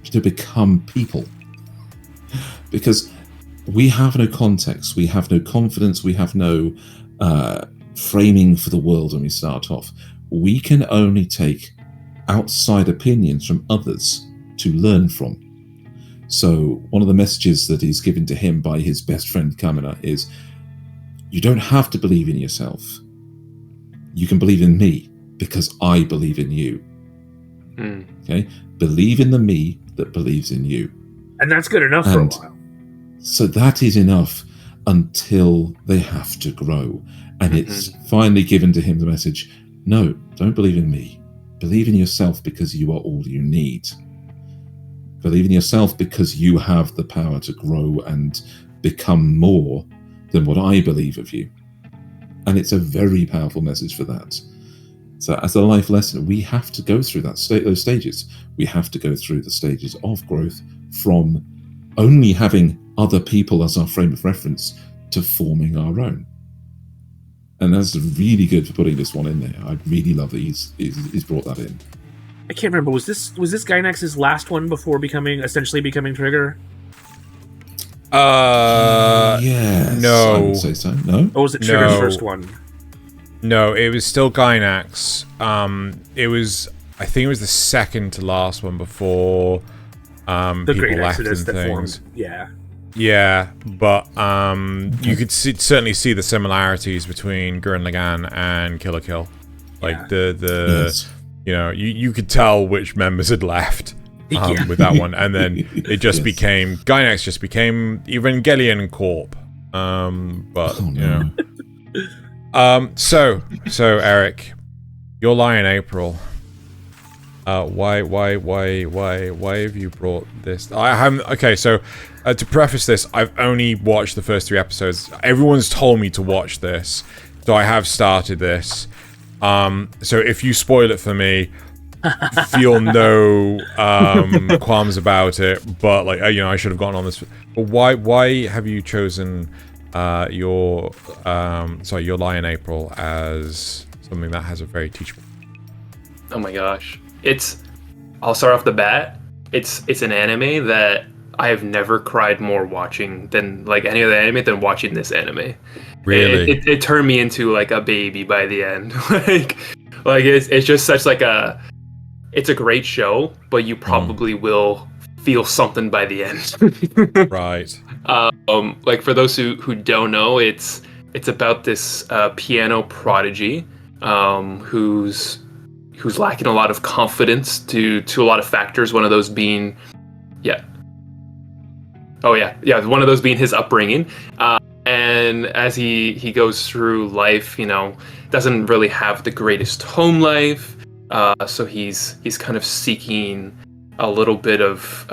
to become people, because we have no context, we have no confidence, we have no framing for the world when we start off. We can only take outside opinions from others to learn from. So one of the messages that is given to him by his best friend Kamina is, you don't have to believe in yourself. You can believe in me because I believe in you. Okay? Believe in the me that believes in you. And that's good enough for a while. So that is enough until they have to grow. And it's finally given to him the message, no, don't believe in me. Believe in yourself because you are all you need. Believe in yourself because you have the power to grow and become more than what I believe of you. And it's a very powerful message for that. So as a life lesson, we have to go through those stages. We have to go through the stages of growth from only having other people as our frame of reference to forming our own. And that's really good for putting this one in there. I really love that he's brought that in. I can't remember. Was this Gainax's last one before essentially becoming Trigger? Yes. No. I would say so. No? Or was it Trigger's first one? No, it was still Gainax. I think it was the second to last one before the people Great left Exodus and that things. formed. Yeah. Yeah, but you could certainly see the similarities between Gurren Lagann and Kill la Kill. Like Yes. You could tell which members had left with that one, and then it just became Gainax just became Evangelion Corp. So Aric, your lie in April. Why have you brought this? I haven't. Okay, so to preface this, I've only watched the first 3 episodes. Everyone's told me to watch this, so I have started this. So if you spoil it for me, feel no qualms about it. But I should have gotten on this. But why have you chosen your lie in April as something that has a very teachable? Oh my gosh. I'll start off the bat. It's an anime that I have never cried more watching than any other anime than watching this anime. Really? It turned me into like a baby by the end. It's just such it's a great show, but you probably will feel something by the end. Right. For those who don't know, it's about this piano prodigy who's lacking a lot of confidence due to a lot of factors. One of those being, one of those being his upbringing. And as he goes through life, doesn't really have the greatest home life. So he's kind of seeking a little bit of,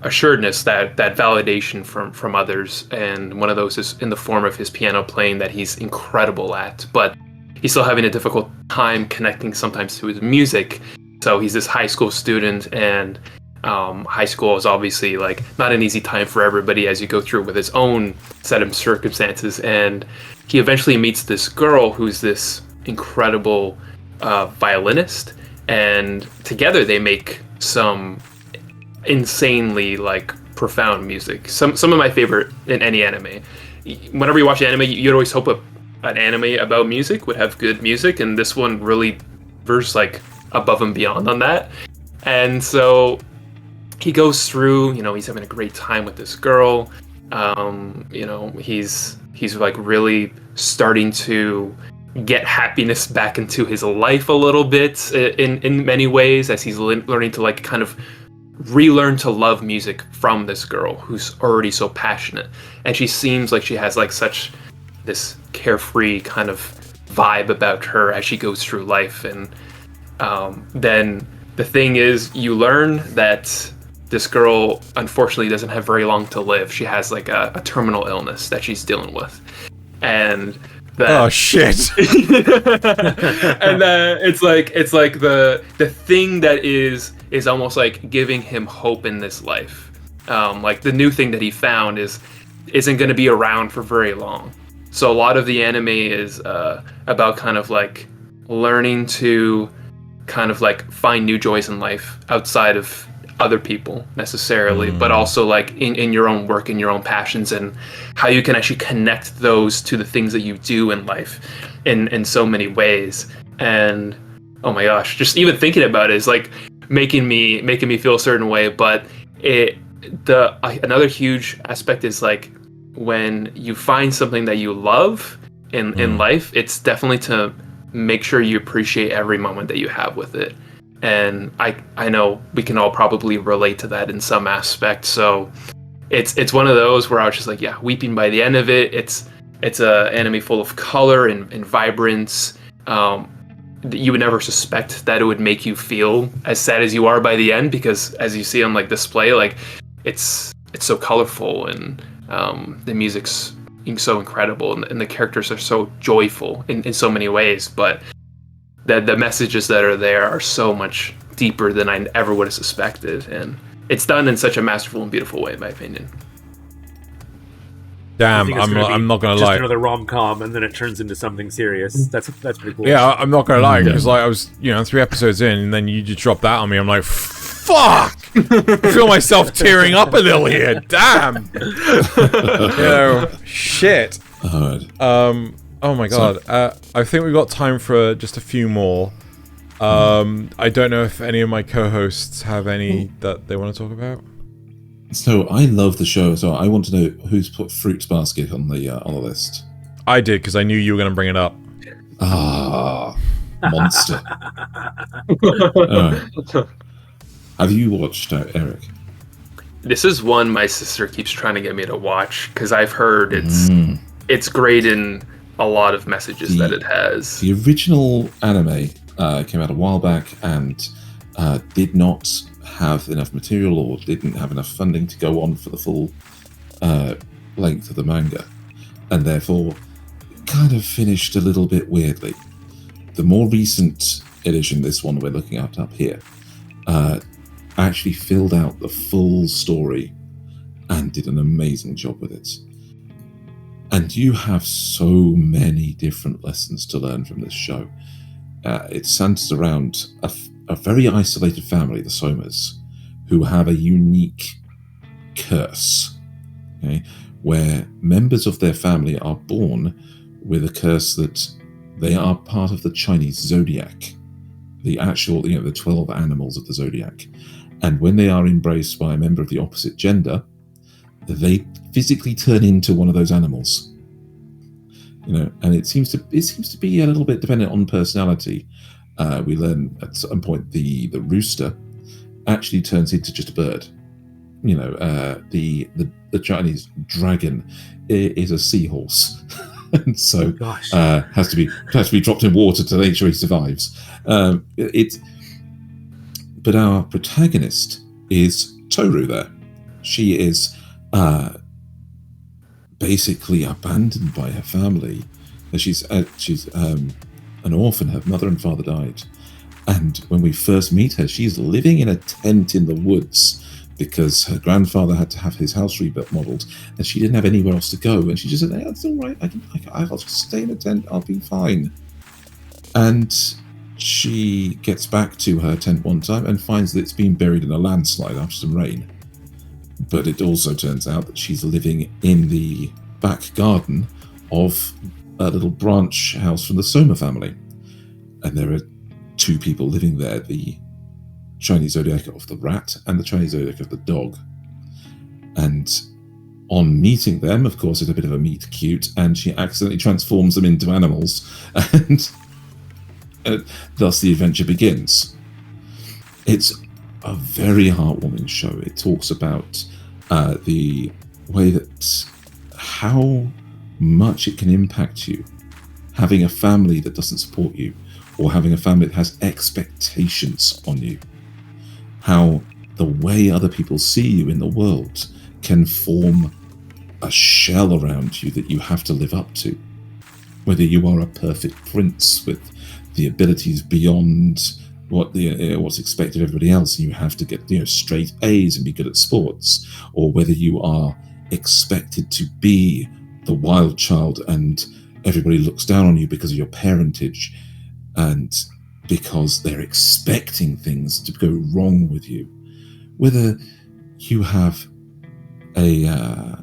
assuredness, that validation from others. And one of those is in the form of his piano playing that he's incredible at. But he's still having a difficult time connecting sometimes to his music. So he's this high school student, and high school is obviously not an easy time for everybody as you go through with his own set of circumstances. And he eventually meets this girl who's this incredible violinist, and together they make some insanely profound music. Some of my favorite in any anime. Whenever you watch anime, you'd always hope an anime about music would have good music, and this one really verses like above and beyond on that. And so he goes through, he's having a great time with this girl. He's like really starting to get happiness back into his life a little bit in many ways, as he's learning to like kind of relearn to love music from this girl who's already so passionate. And she seems like she has like such this carefree kind of vibe about her as she goes through life. And then the thing is, you learn that this girl unfortunately doesn't have very long to live. She has like a terminal illness that she's dealing with. And oh shit. And it's like the thing that is almost like giving him hope in this life. Like the new thing that he found isn't going to be around for very long. So a lot of the anime is about kind of like learning to kind of like find new joys in life outside of other people necessarily, but also like in your own work and your own passions, and how you can actually connect those to the things that you do in life in so many ways. And oh my gosh, just even thinking about it is like making me feel a certain way. But another huge aspect is like when you find something that you love in life, it's definitely to make sure you appreciate every moment that you have with it. And I know we can all probably relate to that in some aspect. So it's one of those where I was just like, yeah, weeping by the end of it. It's a anime full of color and vibrance. You would never suspect that it would make you feel as sad as you are by the end, because as you see on like display, like it's so colorful, and the music's so incredible, and the characters are so joyful in so many ways. But the messages that are there are so much deeper than I ever would have suspected, and it's done in such a masterful and beautiful way, in my opinion. Damn, I'm not gonna just lie. Another rom-com, and then it turns into something serious. That's pretty cool. Yeah, I'm not gonna lie, because like I was 3 episodes in, and then you just dropped that on me. I'm like, fuck! I feel myself tearing up a little here. Damn. Shit. Oh my god. I think we've got time for just a few more. I don't know if any of my co-hosts have any that they want to talk about. So I love the show, so I want to know who's put Fruits Basket on the list. I did, because I knew you were going to bring it up. Ah, monster. Have you watched Aric? This is one my sister keeps trying to get me to watch, because I've heard it's great in a lot of messages that it has. The original anime came out a while back and did not have enough material, or didn't have enough funding to go on for the full length of the manga, and therefore kind of finished a little bit weirdly. The more recent edition, this one we're looking at up here, actually filled out the full story and did an amazing job with it. And you have so many different lessons to learn from this show. It centers around a very isolated family, the Somas, who have a unique curse, okay, where members of their family are born with a curse that they are part of the Chinese zodiac, the actual, the 12 animals of the zodiac. And when they are embraced by a member of the opposite gender, they physically turn into one of those animals. And it seems to be a little bit dependent on personality. We learn at some point the rooster actually turns into just a bird. The Chinese dragon is a seahorse, and so has to be dropped in water to make sure he survives. But our protagonist is Toru. There, she is basically abandoned by her family. She's an orphan. Her mother and father died, and when we first meet her, she's living in a tent in the woods because her grandfather had to have his house remodeled, and she didn't have anywhere else to go. And she just said, "Hey, that's all right. I'll just stay in a tent. I'll be fine." And she gets back to her tent one time and finds that it's been buried in a landslide after some rain. But it also turns out that she's living in the back garden of a little branch house from the Soma family. And there are two people living there, the Chinese zodiac of the rat and the Chinese zodiac of the dog. And on meeting them, of course, it's a bit of a meet cute, and she accidentally transforms them into animals, and thus the adventure begins. It's a very heartwarming show. It talks about the way that how much it can impact you having a family that doesn't support you, or having a family that has expectations on you. How the way other people see you in the world can form a shell around you that you have to live up to. Whether you are a perfect prince with the abilities beyond what's expected of everybody else, and you have to get straight A's and be good at sports, or whether you are expected to be the wild child and everybody looks down on you because of your parentage and because they're expecting things to go wrong with you. Whether you have a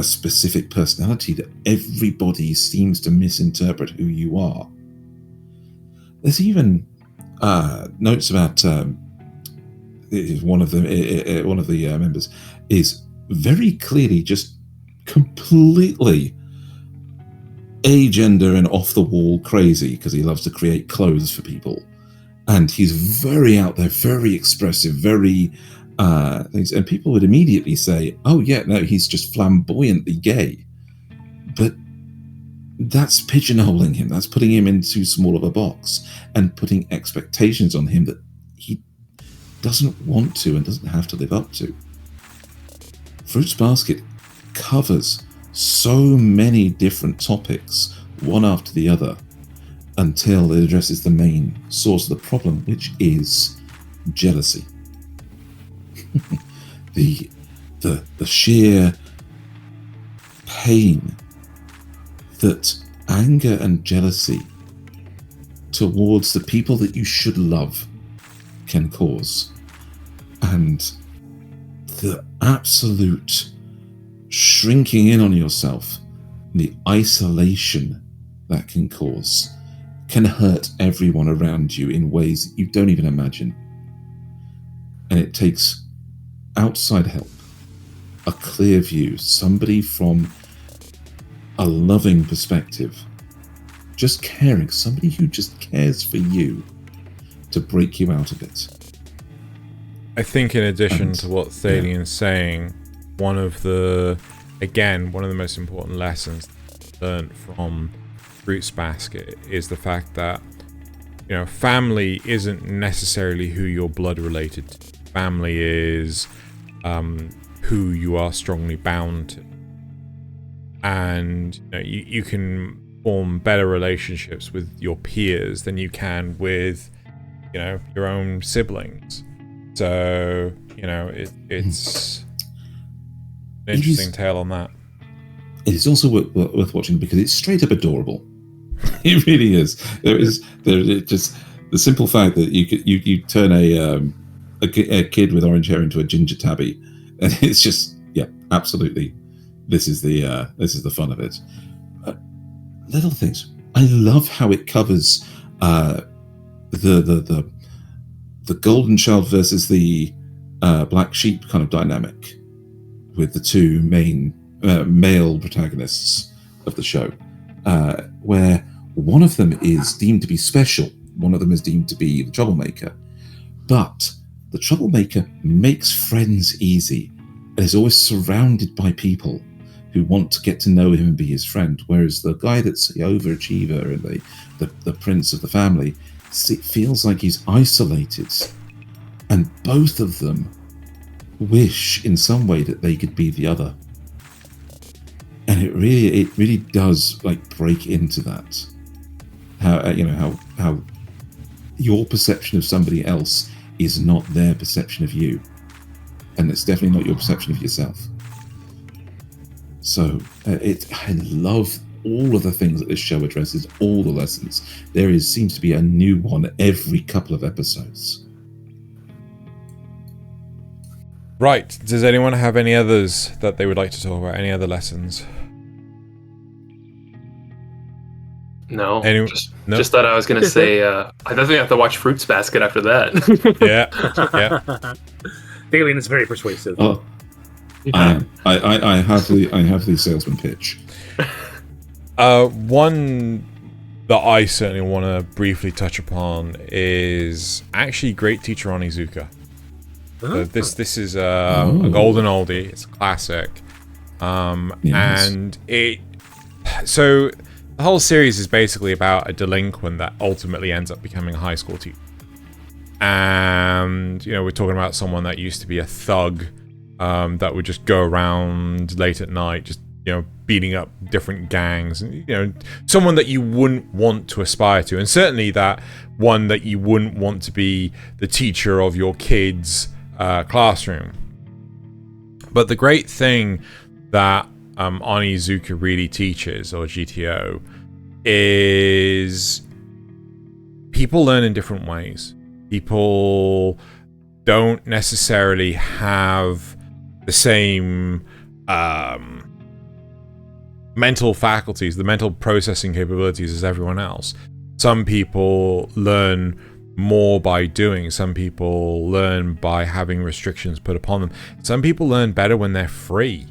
specific personality that everybody seems to misinterpret who you are. There's even notes about one of the members is very clearly just completely agender and off the wall crazy because he loves to create clothes for people, and he's very out there, very expressive, very things, and people would immediately say, "Oh yeah, no, he's just flamboyantly gay," but that's pigeonholing him. That's putting him in too small of a box and putting expectations on him that he doesn't want to and doesn't have to live up to. Fruits Basket covers so many different topics, one after the other, until it addresses the main source of the problem, which is jealousy. the sheer pain that anger and jealousy towards the people that you should love can cause, and the absolute shrinking in on yourself, the isolation that can cause, can hurt everyone around you in ways that you don't even imagine. And it takes outside help, a clear view, somebody from a loving perspective, just caring, somebody who just cares for you, to break you out of it. I think in addition to what Thaylien's saying, one of the most important lessons learned from Fruits Basket is the fact that, family isn't necessarily who you're blood related to. Family is who you are strongly bound to. And you can form better relationships with your peers than you can with, your own siblings. So, it's an interesting tale on that. It is also worth watching because it's straight up adorable. It really is. There is just the simple fact that you turn a kid with orange hair into a ginger tabby, and it's just absolutely. This is the fun of it. Little things. I love how it covers the golden child versus the black sheep kind of dynamic with the two main male protagonists of the show, where one of them is deemed to be special, one of them is deemed to be the troublemaker, but the troublemaker makes friends easy and is always surrounded by people who want to get to know him and be his friend, whereas the guy that's the overachiever and the prince of the family feels like he's isolated, and both of them wish in some way that they could be the other. And it really does break into that, how your perception of somebody else is not their perception of you, and it's definitely not your perception of yourself. So I love all of the things that this show addresses, all the lessons. Seems to be a new one every couple of episodes. Right. Does anyone have any others that they would like to talk about? Any other lessons? No. No? Just thought I was going to say, I definitely have to watch Fruits Basket after that. Yeah. Thaylien is very persuasive. Oh, I have the salesman pitch. One that I certainly want to briefly touch upon is actually Great Teacher Onizuka. So this is a golden oldie. It's a classic, and so the whole series is basically about a delinquent that ultimately ends up becoming a high school teacher. And we're talking about someone that used to be a thug, that would just go around late at night, just beating up different gangs, and someone that you wouldn't want to aspire to, and certainly that one that you wouldn't want to be the teacher of your kids' classroom. But the great thing that Onizuka really teaches, or GTO, is people learn in different ways. People don't necessarily have the same mental faculties, the mental processing capabilities as everyone else. Some people learn more by doing. Some people learn by having restrictions put upon them. Some people learn better when they're free,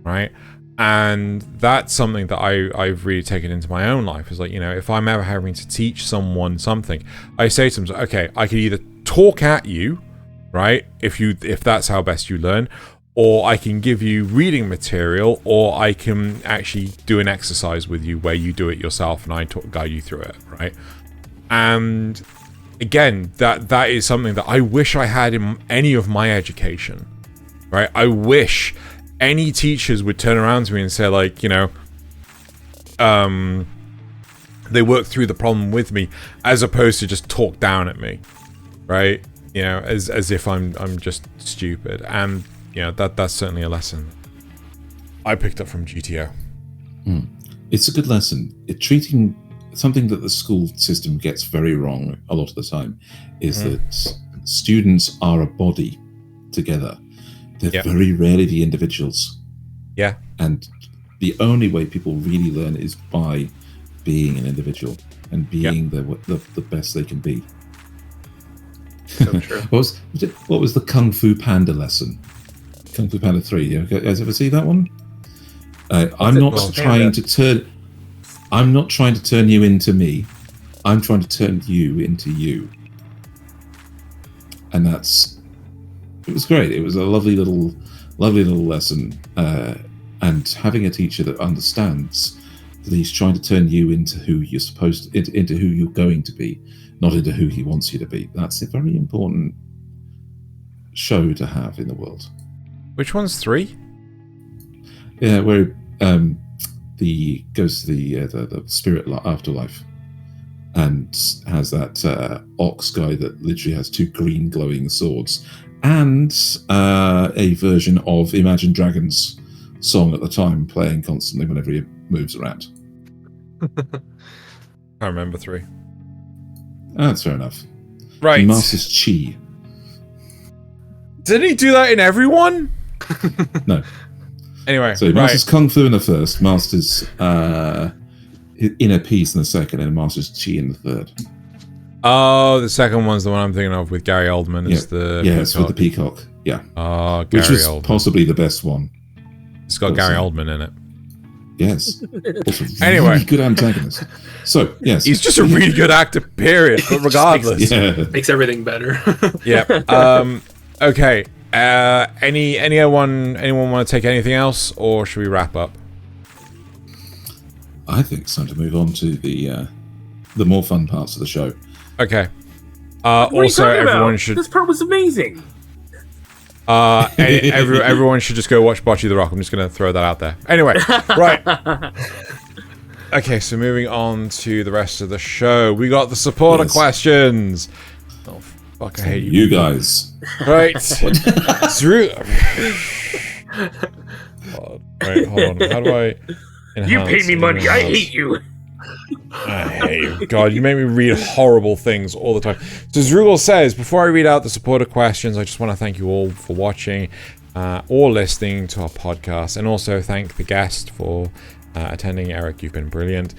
right? And that's something that I've really taken into my own life. Is like, if I'm ever having to teach someone something, I say to them, okay, I could either talk at you, right? If that's how best you learn, or I can give you reading material, or I can actually do an exercise with you where you do it yourself and I guide you through it, right? And again, that is something that I wish I had in any of my education, right? I wish any teachers would turn around to me and say, like, they work through the problem with me, as opposed to just talk down at me, right? As if I'm just stupid. And that's certainly a lesson I picked up from GTO. It's a good lesson. Treating something that the school system gets very wrong a lot of the time is that students are a body together. They're very rarely the individuals. Yeah. And the only way people really learn is by being an individual and being the best they can be. So true. What was the Kung Fu Panda lesson? Kung Fu Panda 3. You guys ever see that one? I'm not trying to turn you into me. I'm trying to turn you into you. And it was great. It was a lovely little lesson. And having a teacher that understands that he's trying to turn you into who you're into who you're going to be, not into who he wants you to be. That's a very important show to have in the world. Which one's 3? Yeah, where goes to the spirit afterlife, and has that ox guy that literally has 2 green glowing swords, and a version of Imagine Dragons' song at the time playing constantly whenever he moves around. I remember 3. That's fair enough. Right. He masters chi. Didn't he do that in everyone? No. Anyway, so he masters Kung Fu in the first, masters Inner Peace in the second, and masters Chi in the third. Oh, the second one's the one I'm thinking of with Gary Oldman as the peacock. It's with the peacock. Yeah. Oh, Gary Which was Oldman. Possibly the best one. It's got Gary Oldman in it. Yes. Also, anyway, really good antagonist. So, yes. He's just a really good actor, period. But regardless. Makes everything better. Yeah. Okay. Anyone want to take anything else, or should we wrap up? I think it's time to move on to the more fun parts of the show. Okay. Also, everyone should. This part was amazing. Everyone should just go watch Bocce the Rock. I'm just going to throw that out there. Anyway, right. Okay, so moving on to the rest of the show, we got the supporter questions. Oh fuck! I hate you. You guys. Right. Through. Right, hold on. How do I? You pay me money. I hate you. I hate you. God, you make me read horrible things all the time. So Zrugal says, before I read out the supporter questions, I just want to thank you all for watching or listening to our podcast, and also thank the guest for attending. Aric, you've been brilliant.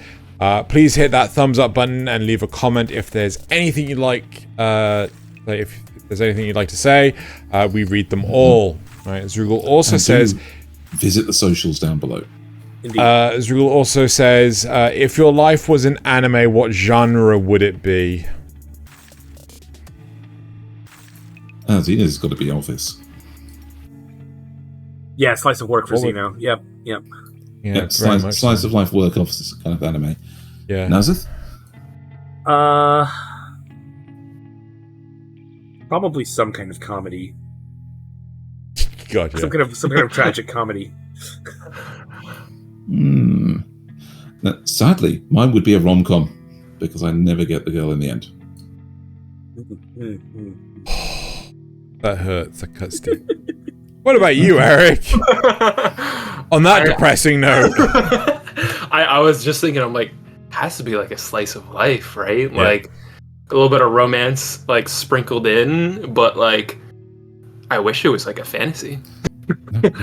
Please hit that thumbs up button and leave a comment if there's anything you'd like. If there's anything you'd like to say, we read them all. Right? Zrugal also says, visit the socials down below. Zrugal also says, if your life was an anime, what genre would it be? Xeno's got to be Office. Yeah, slice of work for Xeno. Yep. Yeah, slice of life work Office kind of anime. Yeah. Nasuth? Probably some kind of comedy. God, yeah. Some kind of tragic comedy. Now, sadly, mine would be a rom-com because I never get the girl in the end. That hurts. That cuts deep. What about you, Aric? On that depressing note. I was just thinking, I'm like, has to be like a slice of life, right? Yeah. Like a little bit of romance, like sprinkled in, but like, I wish it was like a fantasy.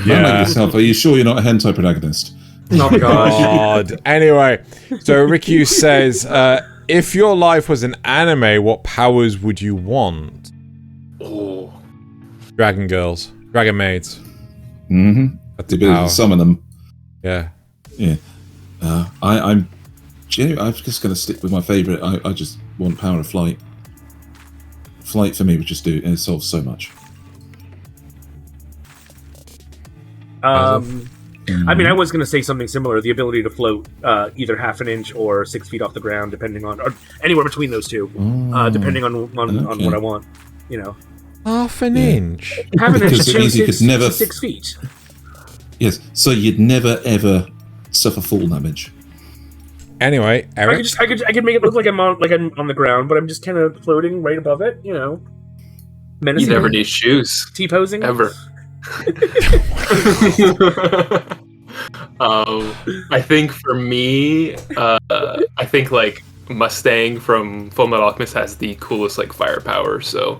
Yeah. Yourself. Are you sure you're not a hentai protagonist? Oh God. Anyway, so Riku says, if your life was an anime, what powers would you want? Oh, Dragon girls. Dragon maids. Mm-hmm. That's The ability to summon them. Yeah. Yeah. I'm just going to stick with my favourite. I just want power of flight. Flight for me would just do, and it solves so much. I mean, I was going to say something similar. The ability to float either half an inch or 6 feet off the ground, depending on, or anywhere between those two, depending on what I want. You know, half an inch. Half an inch Because it means you could never 6 feet. Yes, so you'd never ever suffer fall damage. Anyway, Aric. I could make it look like I'm on the ground, but I'm just kind of floating right above it. You know, menacing. you never need shoes. T-posing Ever. I think for me, I think like Mustang from Fullmetal Alchemist has the coolest like firepower, so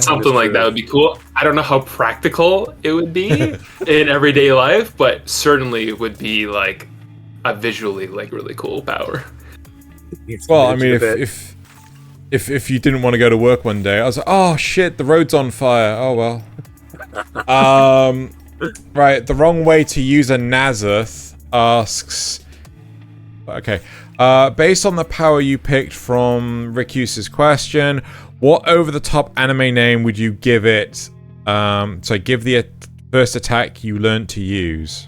something like that would be cool. I don't know how practical it would be in everyday life, but certainly it would be like a visually like really cool power. Well, I mean, if you didn't want to go to work one day, I was like, oh shit, the road's on fire. Oh well. Right, the wrong way to use a Nasuth asks. Okay. Based on the power you picked from Riku's question, what over-the-top anime name would you give it? So give the first attack you learned to use.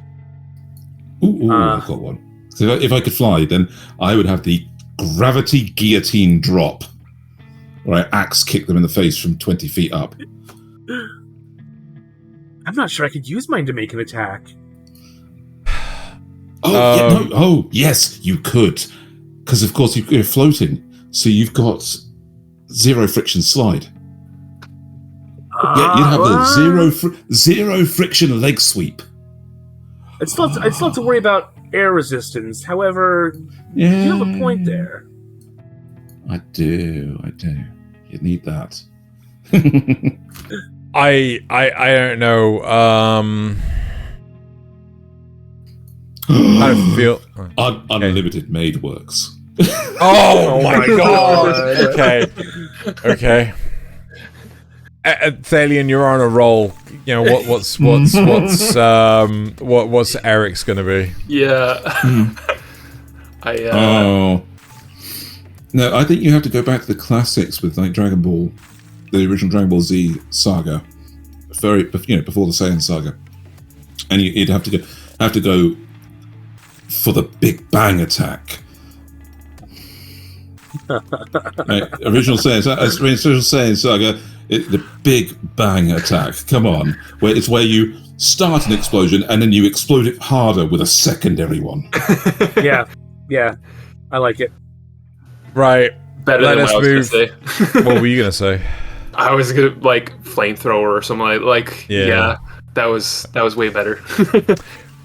Ooh, I've got one. So if I could fly, then I would have the gravity guillotine drop, where I axe kick them in the face from 20 feet up. I'm not sure I could use mine to make an attack. Oh yes, you could, because of course you're floating, so you've got zero friction slide. Yeah, you'd have a zero friction leg sweep. I'd still have to worry about air resistance. However, Yeah, you have a point there. I do. You need that. I don't know. I feel Unlimited maid works. Oh my god. Okay. Thaylien, you're on a roll. You know what's Aric's gonna be? Yeah. No, I think you have to go back to the classics with like Dragon Ball, the original Dragon Ball Z saga, before the Saiyan saga, and you'd have to go for the Big Bang attack. Right, original Saiyan saga, the Big Bang attack. Come on, where you start an explosion and then you explode it harder with a secondary one. Yeah, I like it. Right. Better than what I was gonna say. What were you gonna say? I was gonna like flamethrower or something like yeah. That was way better.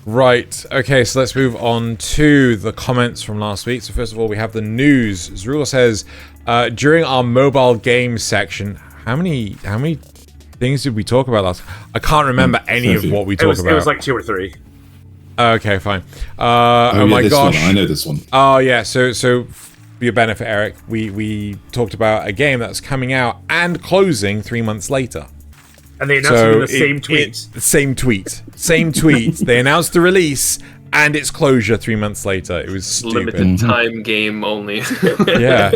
Right. Okay, so let's move on to the comments from last week. So first of all, we have the news. Zrul says, during our mobile games section, how many things did we talk about last? I can't remember any of what we talked about. It was like 2 or 3. Okay, fine. Oh my gosh. I know this one. Oh yeah, so for your benefit, Aric, we talked about a game that's coming out and closing 3 months later. And they announced it in the same tweet. Same tweet. They announced the release and its closure 3 months later. It was stupid. Limited time game only. Yeah.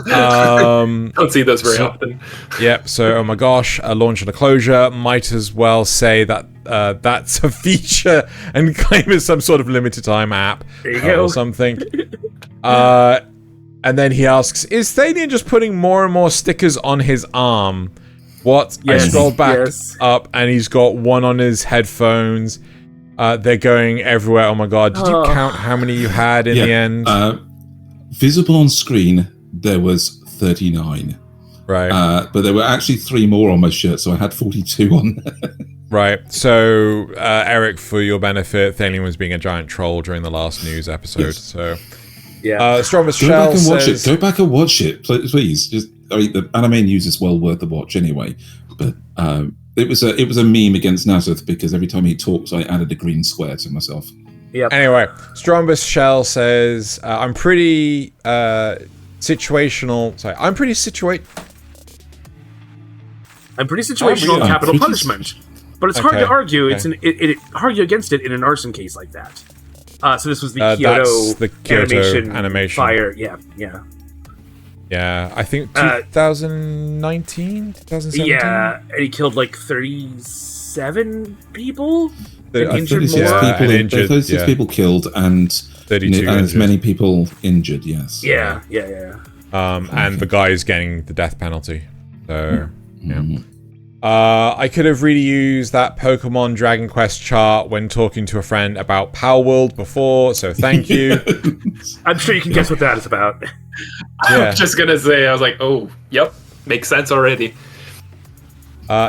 Don't see those very often. Yep. So, oh my gosh, a launch and a closure. Might as well say that that's a feature and claim it's some sort of limited time app or something. And then he asks, is Thaylien just putting more and more stickers on his arm? What? Yes, I scrolled back up and he's got one on his headphones. They're going everywhere. Oh my god. Did you count how many you had in the end? Visible on screen, there was 39. Right. But there were actually 3 more on my shirt, so I had 42 on. Right. So, Aric, for your benefit, Thaylien was being a giant troll during the last news episode. Yes. So, yeah. Strongest Go Shell back and watch says, it. Go back and watch it, please. Just, I mean, the anime news is well worth the watch anyway. But it was a meme against Nasuth because every time he talks, I added a green square to myself. Yep. Anyway, Strongest Shell says, I'm pretty situational. Sorry, I'm pretty situational capital punishment, but it's hard to argue. It's argue against it in an arson case like that. So this was the Kyoto animation fire. Yeah, I think 2019, 2017. Yeah, and he killed like 37 people. And injured more. 36 people killed and 32 and as many people injured. Yes. Yeah. And the guy is getting the death penalty. So I could have really used that Pokemon Dragon Quest chart when talking to a friend about Power World before, so thank you. I'm sure you can guess what that is about. I was just gonna say, I was like, oh, yep, makes sense already.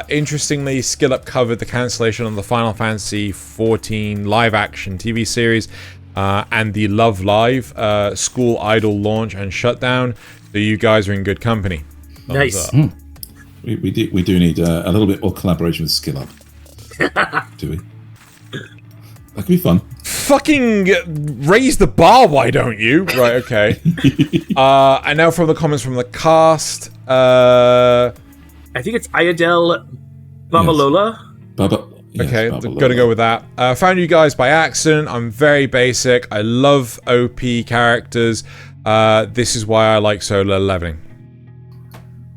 Interestingly, Skill Up covered the cancellation on the Final Fantasy XIV live-action TV series and the Love Live school idol launch and shutdown, so you guys are in good company. Nice. We do need a little bit more collaboration with Skill Up. Do we? That could be fun. Fucking raise the bar, why don't you? Right, okay. And now from the comments from the cast. I think it's Ayadel Babalola. Okay, gonna go with that. Found you guys by accident. I'm very basic. I love OP characters. This is why I like solo leveling.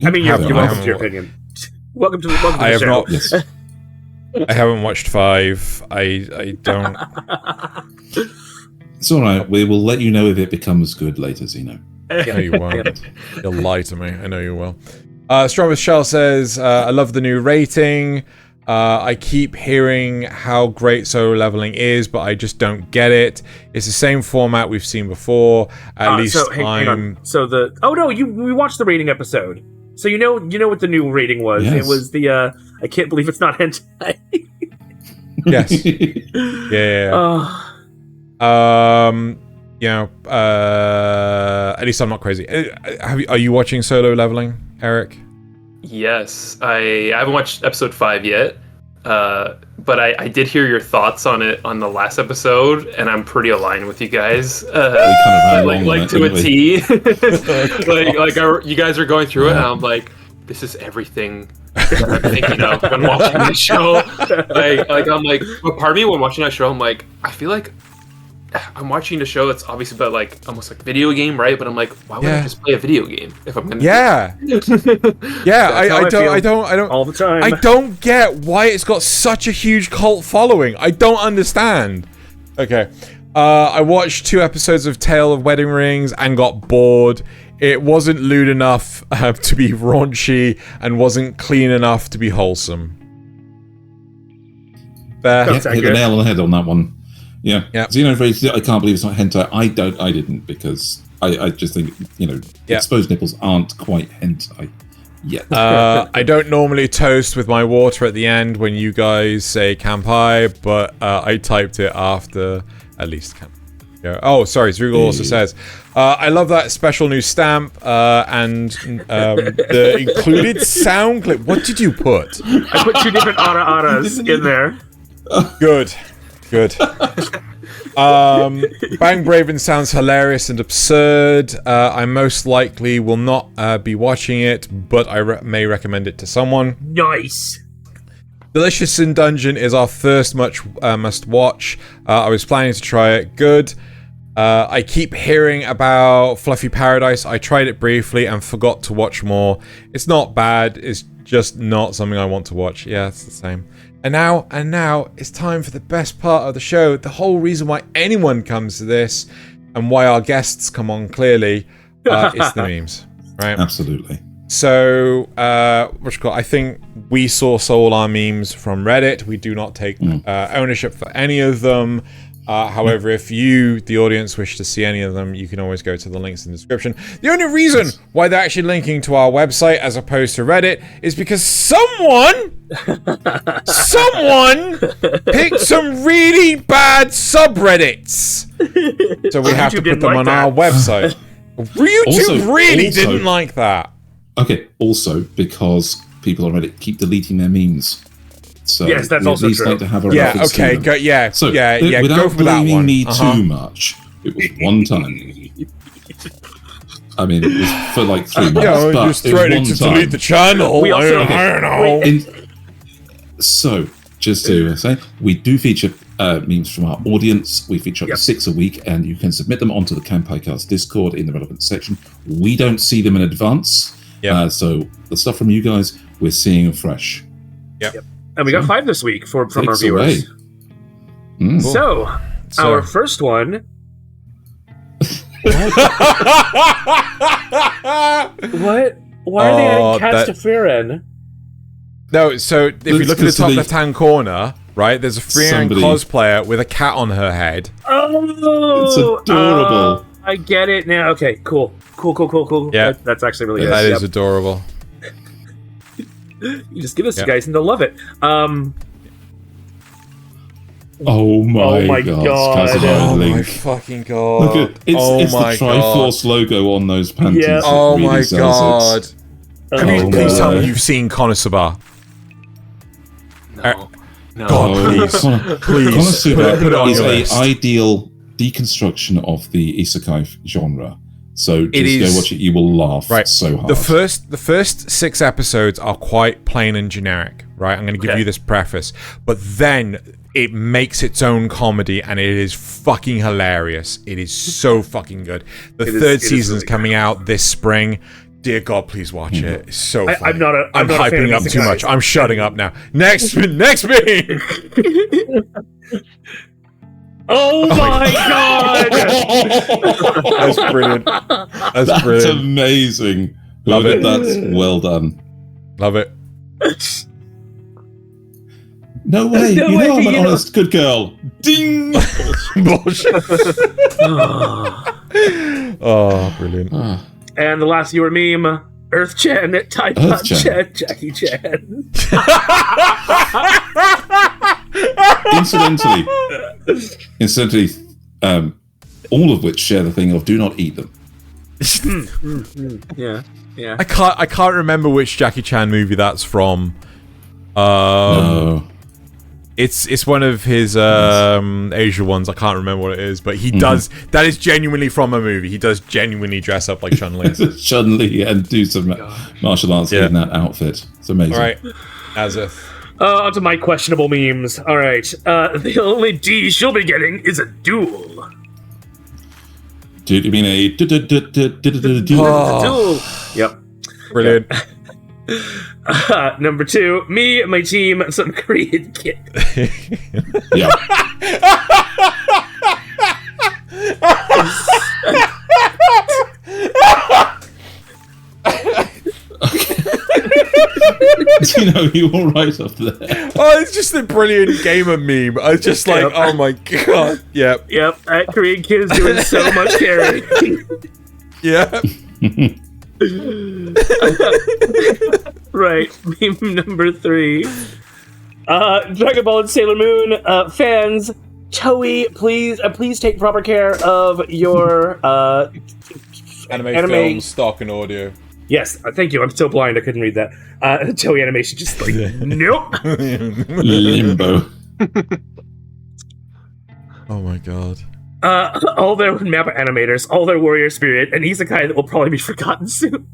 I mean, you're welcome to your opinion. Welcome to the show. I haven't watched 5. I don't. It's all right. We will let you know if it becomes good later, Xeno. No, you won't. You'll lie to me. I know you will. Strongest Shell says, I love the new rating. I keep hearing how great solo leveling is, but I just don't get it. It's the same format we've seen before. At least hang on. So we watched the rating episode. So you know what the new rating was. Yes. It was the I can't believe it's not hentai. Yes. At least I'm not crazy. Are you watching solo leveling, Aric? Yes, I haven't watched episode 5 yet, but I did hear your thoughts on it on the last episode, and I'm pretty aligned with you guys. Like to a T. You guys are going through it, and I'm like, this is everything that I'm thinking of when watching the show. I'm like, but part of me when watching that show, I'm like, I feel like I'm watching a show that's obviously about like almost like a video game, right? But I'm like, why would I just play a video game if I'm gonna? Yeah, I don't all the time. I don't get why it's got such a huge cult following. I don't understand. Okay, I watched 2 episodes of Tale of Wedding Rings and got bored. It wasn't lewd enough to be raunchy and wasn't clean enough to be wholesome. Hit the nail on the head on that one. Yeah. Xenophage, I can't believe it's not hentai. I didn't because I just think, exposed nipples aren't quite hentai. Yeah. I don't normally toast with my water at the end when you guys say Kanpai, but I typed it after at least Kanpai. Yeah. Oh, sorry. Zrugal also says, I love that special new stamp and the included sound clip. What did you put? I put 2 different ara-aras in there. Good. Bang Braven sounds hilarious and absurd. I most likely will not be watching it, but I may recommend it to someone. Nice. Delicious in Dungeon is our first must watch. I was planning to try it. Good. I keep hearing about Fluffy Paradise. I tried it briefly and forgot to watch more. It's not bad. It's just not something I want to watch. Yeah, it's the same. And now it's time for the best part of the show. The whole reason why anyone comes to this and why our guests come on clearly is the memes, right? Absolutely. So, I think we source all our memes from Reddit. We do not take ownership for any of them. However, if you, the audience, wish to see any of them, you can always go to the links in the description. The only reason why they're actually linking to our website as opposed to Reddit is because someone picked some really bad subreddits. So we have to put them on our website. YouTube really didn't like that. Okay, also because people on Reddit keep deleting their memes. So yes, that's also true. Like to have a reference to them. Without go for that one. Me too much. It was one time. I mean, it was for like 3 months. But just threatening to delete the channel. We also, I don't know. So, just to say, we do feature memes from our audience. We feature up to 6 a week, and you can submit them onto the Kanpai Cast Discord in the relevant section. We don't see them in advance. So the stuff from you guys, we're seeing fresh. Yep. And we got 5 this week from our viewers. Cool. So, our first one. What? Why are they adding cats to Frieren? No, so if you look at the top left-hand corner, right, there's a Frieren cosplayer with a cat on her head. Oh! It's adorable. I get it now. Okay, cool. Yeah. That's actually really good. That is adorable. You just give this to guys and they'll love it. Oh my god. Oh my fucking god. Look at it's the Triforce logo on those panties. Yeah. Oh really my god. Please tell me you've seen Konosuba. No. God, please. Konosuba is an ideal deconstruction of the isekai genre. So just go watch it. You will laugh so hard. The first 6 episodes are quite plain and generic, right? I'm going to give you this preface, but then it makes its own comedy, and it is fucking hilarious. It is so fucking good. The third season's coming out this spring. Dear God, please watch it. It's so funny. I'm not hyping up too much. I'm shutting up now. Next me. Oh my god! That's brilliant. That's brilliant. Amazing. Love it. That's well done. Love it. No way. You know I'm an honest good girl. Ding. Bullshit. Oh, brilliant. And the last viewer meme, Earth-chan, Taipan Chan, Jackie Chan. Incidentally, all of which share the thing of do not eat them. Yeah. I can't remember which Jackie Chan movie that's from. No. It's one of his Asia ones. I can't remember what it is, but he does. That is genuinely from a movie. He does genuinely dress up like Chun-Li. Chun-Li and do some martial arts in that outfit. It's amazing. All right, Nasuth. Onto my questionable memes. All right. The only D she'll be getting is a duel. Do you mean a Duel. Yep. Brilliant. Number 2, me and my team, some Korean kid. Yeah. You know, you were right up there. Oh, it's just a brilliant gamer meme. I was just like, oh my god. Yep. That Korean kid is doing so much carrying. Yeah. Right, meme number 3. Dragon Ball and Sailor Moon fans, Toei, please take proper care of your anime film, stock, and audio. Yes, thank you. I'm so blind I couldn't read that. Toei Animation just like, nope. Limbo. Oh my god. All their Mappa animators, all their warrior spirit, and isekai that will probably be forgotten soon.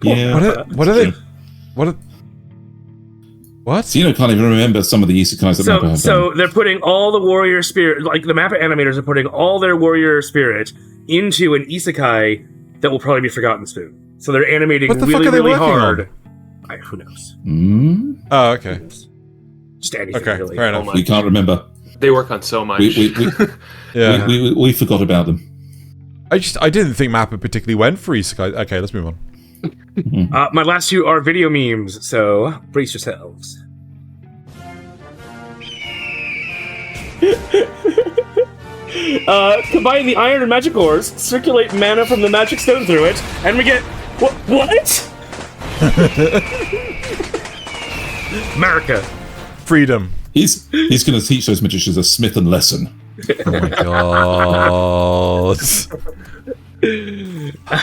Yeah. What are they? What? Xeno can't even remember some of the isekais that Mappa have So done. they're putting all the warrior spirit, like the Mappa animators are putting all their warrior spirit into an isekai that will probably be forgotten soon. So they're animating What the really, fuck are they really working hard. on? Who knows? Oh, okay. Just anything, Okay, really. fair enough. We can't remember. They work on so much. Yeah. We forgot about them. I didn't think Mappa particularly went for isekai. Okay, let's move on. My last 2 are video memes, so brace yourselves. Combine the iron and magic ores, circulate mana from the magic stone through it, and we get... What? America. Freedom. He's going to teach those magicians a Smith and lesson. Oh my god.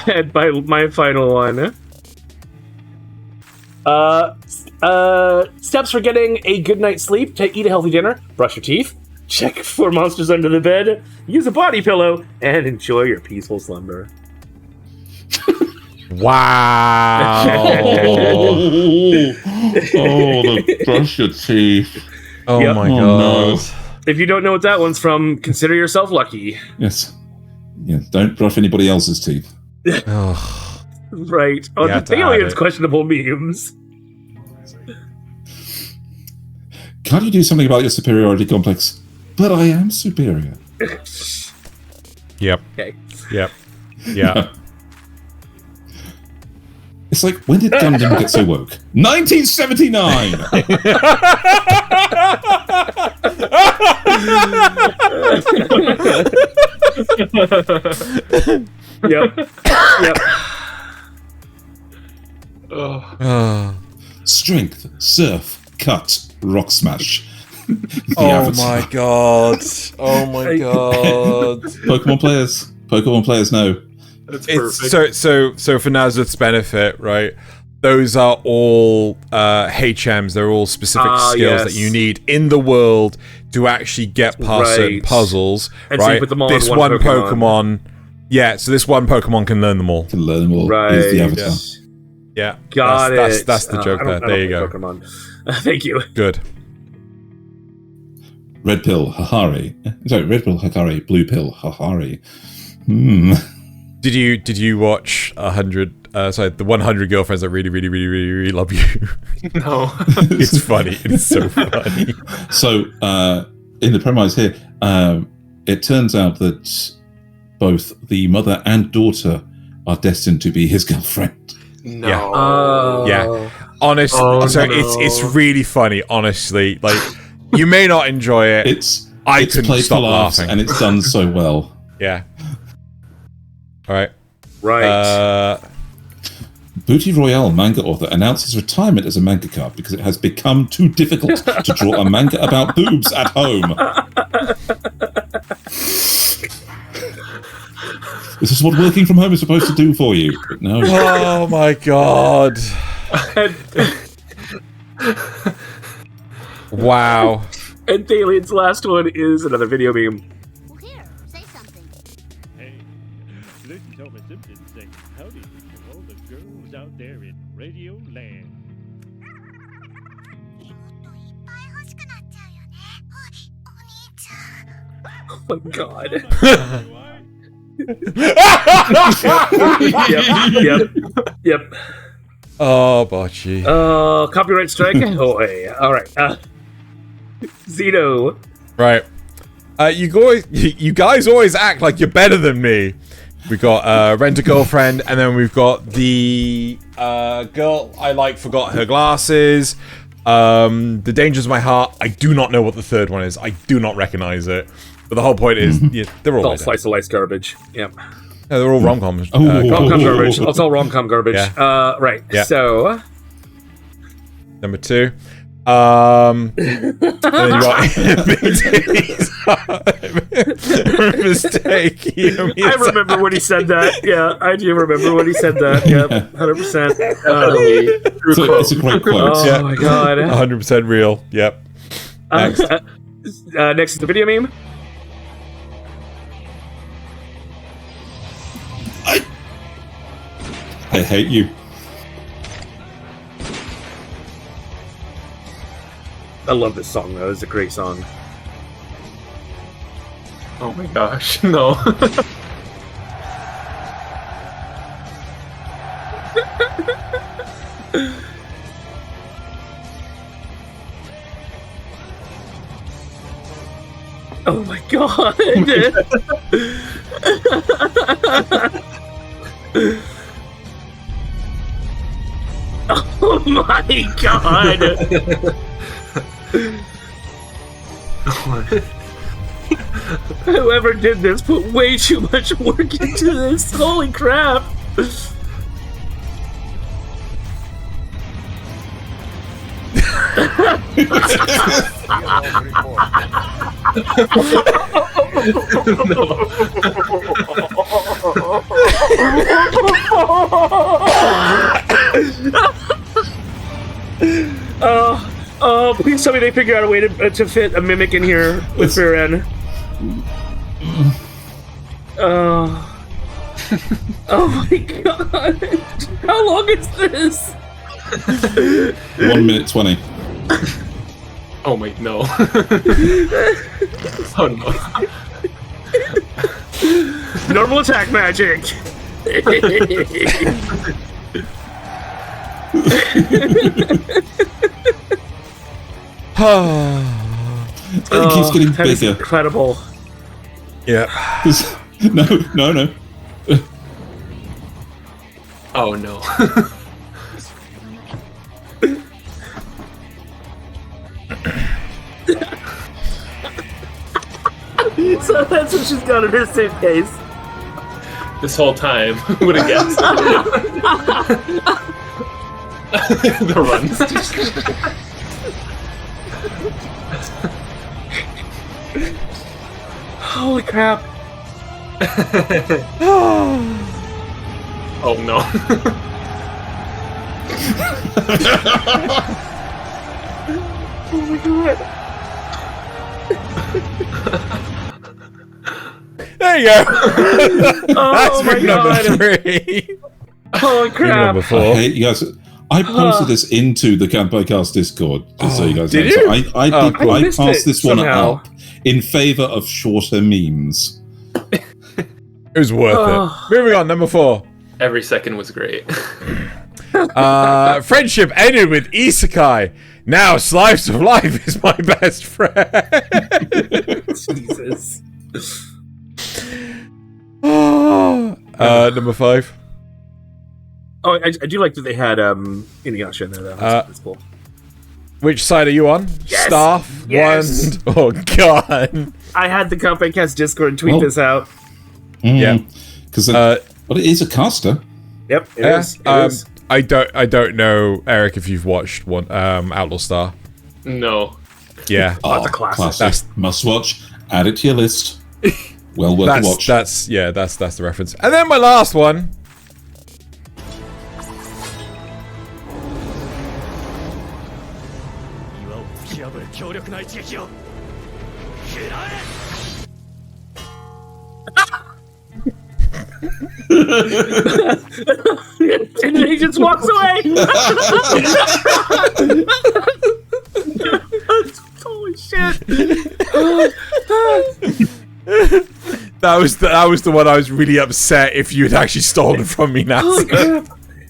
And my final one. Steps for getting a good night's sleep: to eat a healthy dinner, brush your teeth, check for monsters under the bed, use a body pillow, and enjoy your peaceful slumber. Wow. The brush your teeth. Oh Yep. my Oh, god. no. If you don't know what that one's from, consider yourself lucky. Yes. Yeah, don't brush anybody else's teeth. Ugh. Right. On You the have to add Thalien's it. questionable memes. Can't you do something about your superiority complex? But I am superior. Yep. Okay. Yep. Yeah. It's like, when did Gundam get so woke? 1979! Yep. Strength, surf, cut, rock smash. The Oh Avatar. my god. Oh my god. Pokemon players know. That's It's perfect. so for Nasuth's benefit, right? Those are all HMs. They're all specific skills that yes. you need in the world to actually get past certain Right. puzzles. And so you right? put them all this in one Pokemon. Yeah, so this one Pokemon can learn them all. Can learn them all. Right. Here's the Avatar. Yeah. Got it. That's the joke there. There you go. Pokemon. Thank you. Good. Red pill, Hahari. Sorry, red pill, Hakari. Blue pill, Hahari. Did you watch 100? The 100 girlfriends that really love you. No. It's funny. It's so funny. So, in the premise here, it turns out that both the mother and daughter are destined to be his girlfriend. No. Yeah. Honest. Oh, so no. it's really funny. Honestly, like you may not enjoy it. It's couldn't played stop for laughs, laughing. and it's done so well. Yeah. All right. Right. Booty Royale manga author announces retirement as a mangaka because it has become too difficult to draw a manga about boobs at home. This is what working from home is supposed to do for you. But no. Oh my god. Wow. And Thalien's last one is another video meme. Well, here, say something. Hey, this is Homer Simpson saying howdy to all the girls out there in Radio Land. Oh my god. Yep. Oh, Bocce. Copyright strike. Oh, hey. All right. Zeno. Right. You guys always act like you're better than me. We got Rent a Girlfriend, and then we've got the girl I like forgot her glasses. The Dangers of My Heart. I do not know what the third one is. I do not recognize it. But the whole point is, yeah, they're all All like that. slice of life garbage. Yep. No, they're all rom-coms. Rom-com garbage. It's all rom-com garbage. Yeah. Right. Yeah. So Number 2. And then you got big titties. Mistake. I remember when he said that. Yeah, I do remember when he said that. Yep, 100%. It's a great quote. Oh my god. 100% real. Yep. Next. Next is the video meme. I hate you. I love this song though. It's a great song. Oh my gosh, no. Oh my god. Oh my god. Whoever did this put way too much work into this. Holy crap. Oh, please tell me they figure out a way to fit a mimic in here with Gurren. Oh my god. How long is this? 1 minute 20. Oh my, no. Oh no. Normal attack magic. It keeps getting that is bigger. incredible. Yeah. No. Oh no. So that's what she's got in her suitcase. This whole time, would have guessed. The runs. Holy crap. Oh no. Oh my god. There you go. Oh That's my for number god. 3. Holy crap. Number 4. Hey, you guys, I posted this into the Kanpai Cast Discord, just so you guys did know. you? So I missed passed it this one somehow. up in favor of shorter memes. It was worth it. Moving on, number 4. Every second was great. Friendship ended with Isekai. Now Slice of Life is my best friend. Jesus. Number 5. Oh, I do like that they had Inuyasha in there though. That's cool. Which side are you on? Yes! Staff? Yes! Wand? Oh god. I had the Kanpai Cast Discord tweet this out. Yeah. Because but it is a caster. Yep, it is. It is. I don't know, Aric, if you've watched one Outlaw Star. No. Yeah. That's a classic. Must watch. Add it to your list. Well worth a watch. That's the reference. And then my last one. And then he just walks away. Holy shit. That was the one I was really upset if you had actually stolen from me now.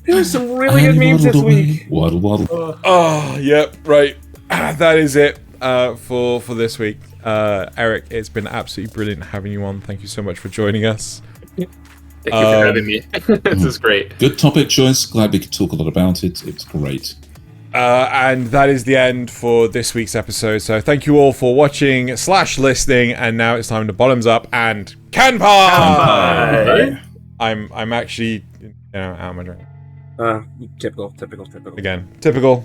There's some really good memes this week. Waddle waddle. Oh, yep, right. That is it for this week. Aric, it's been absolutely brilliant having you on. Thank you so much for joining us. Thank you for having me. This is great. Good topic choice. Glad we could talk a lot about it. It was great. And that is the end for this week's episode. So thank you all for watching / listening. And now it's time to bottoms up and Kanpai! I'm actually out of my drink. Typical. Again, typical.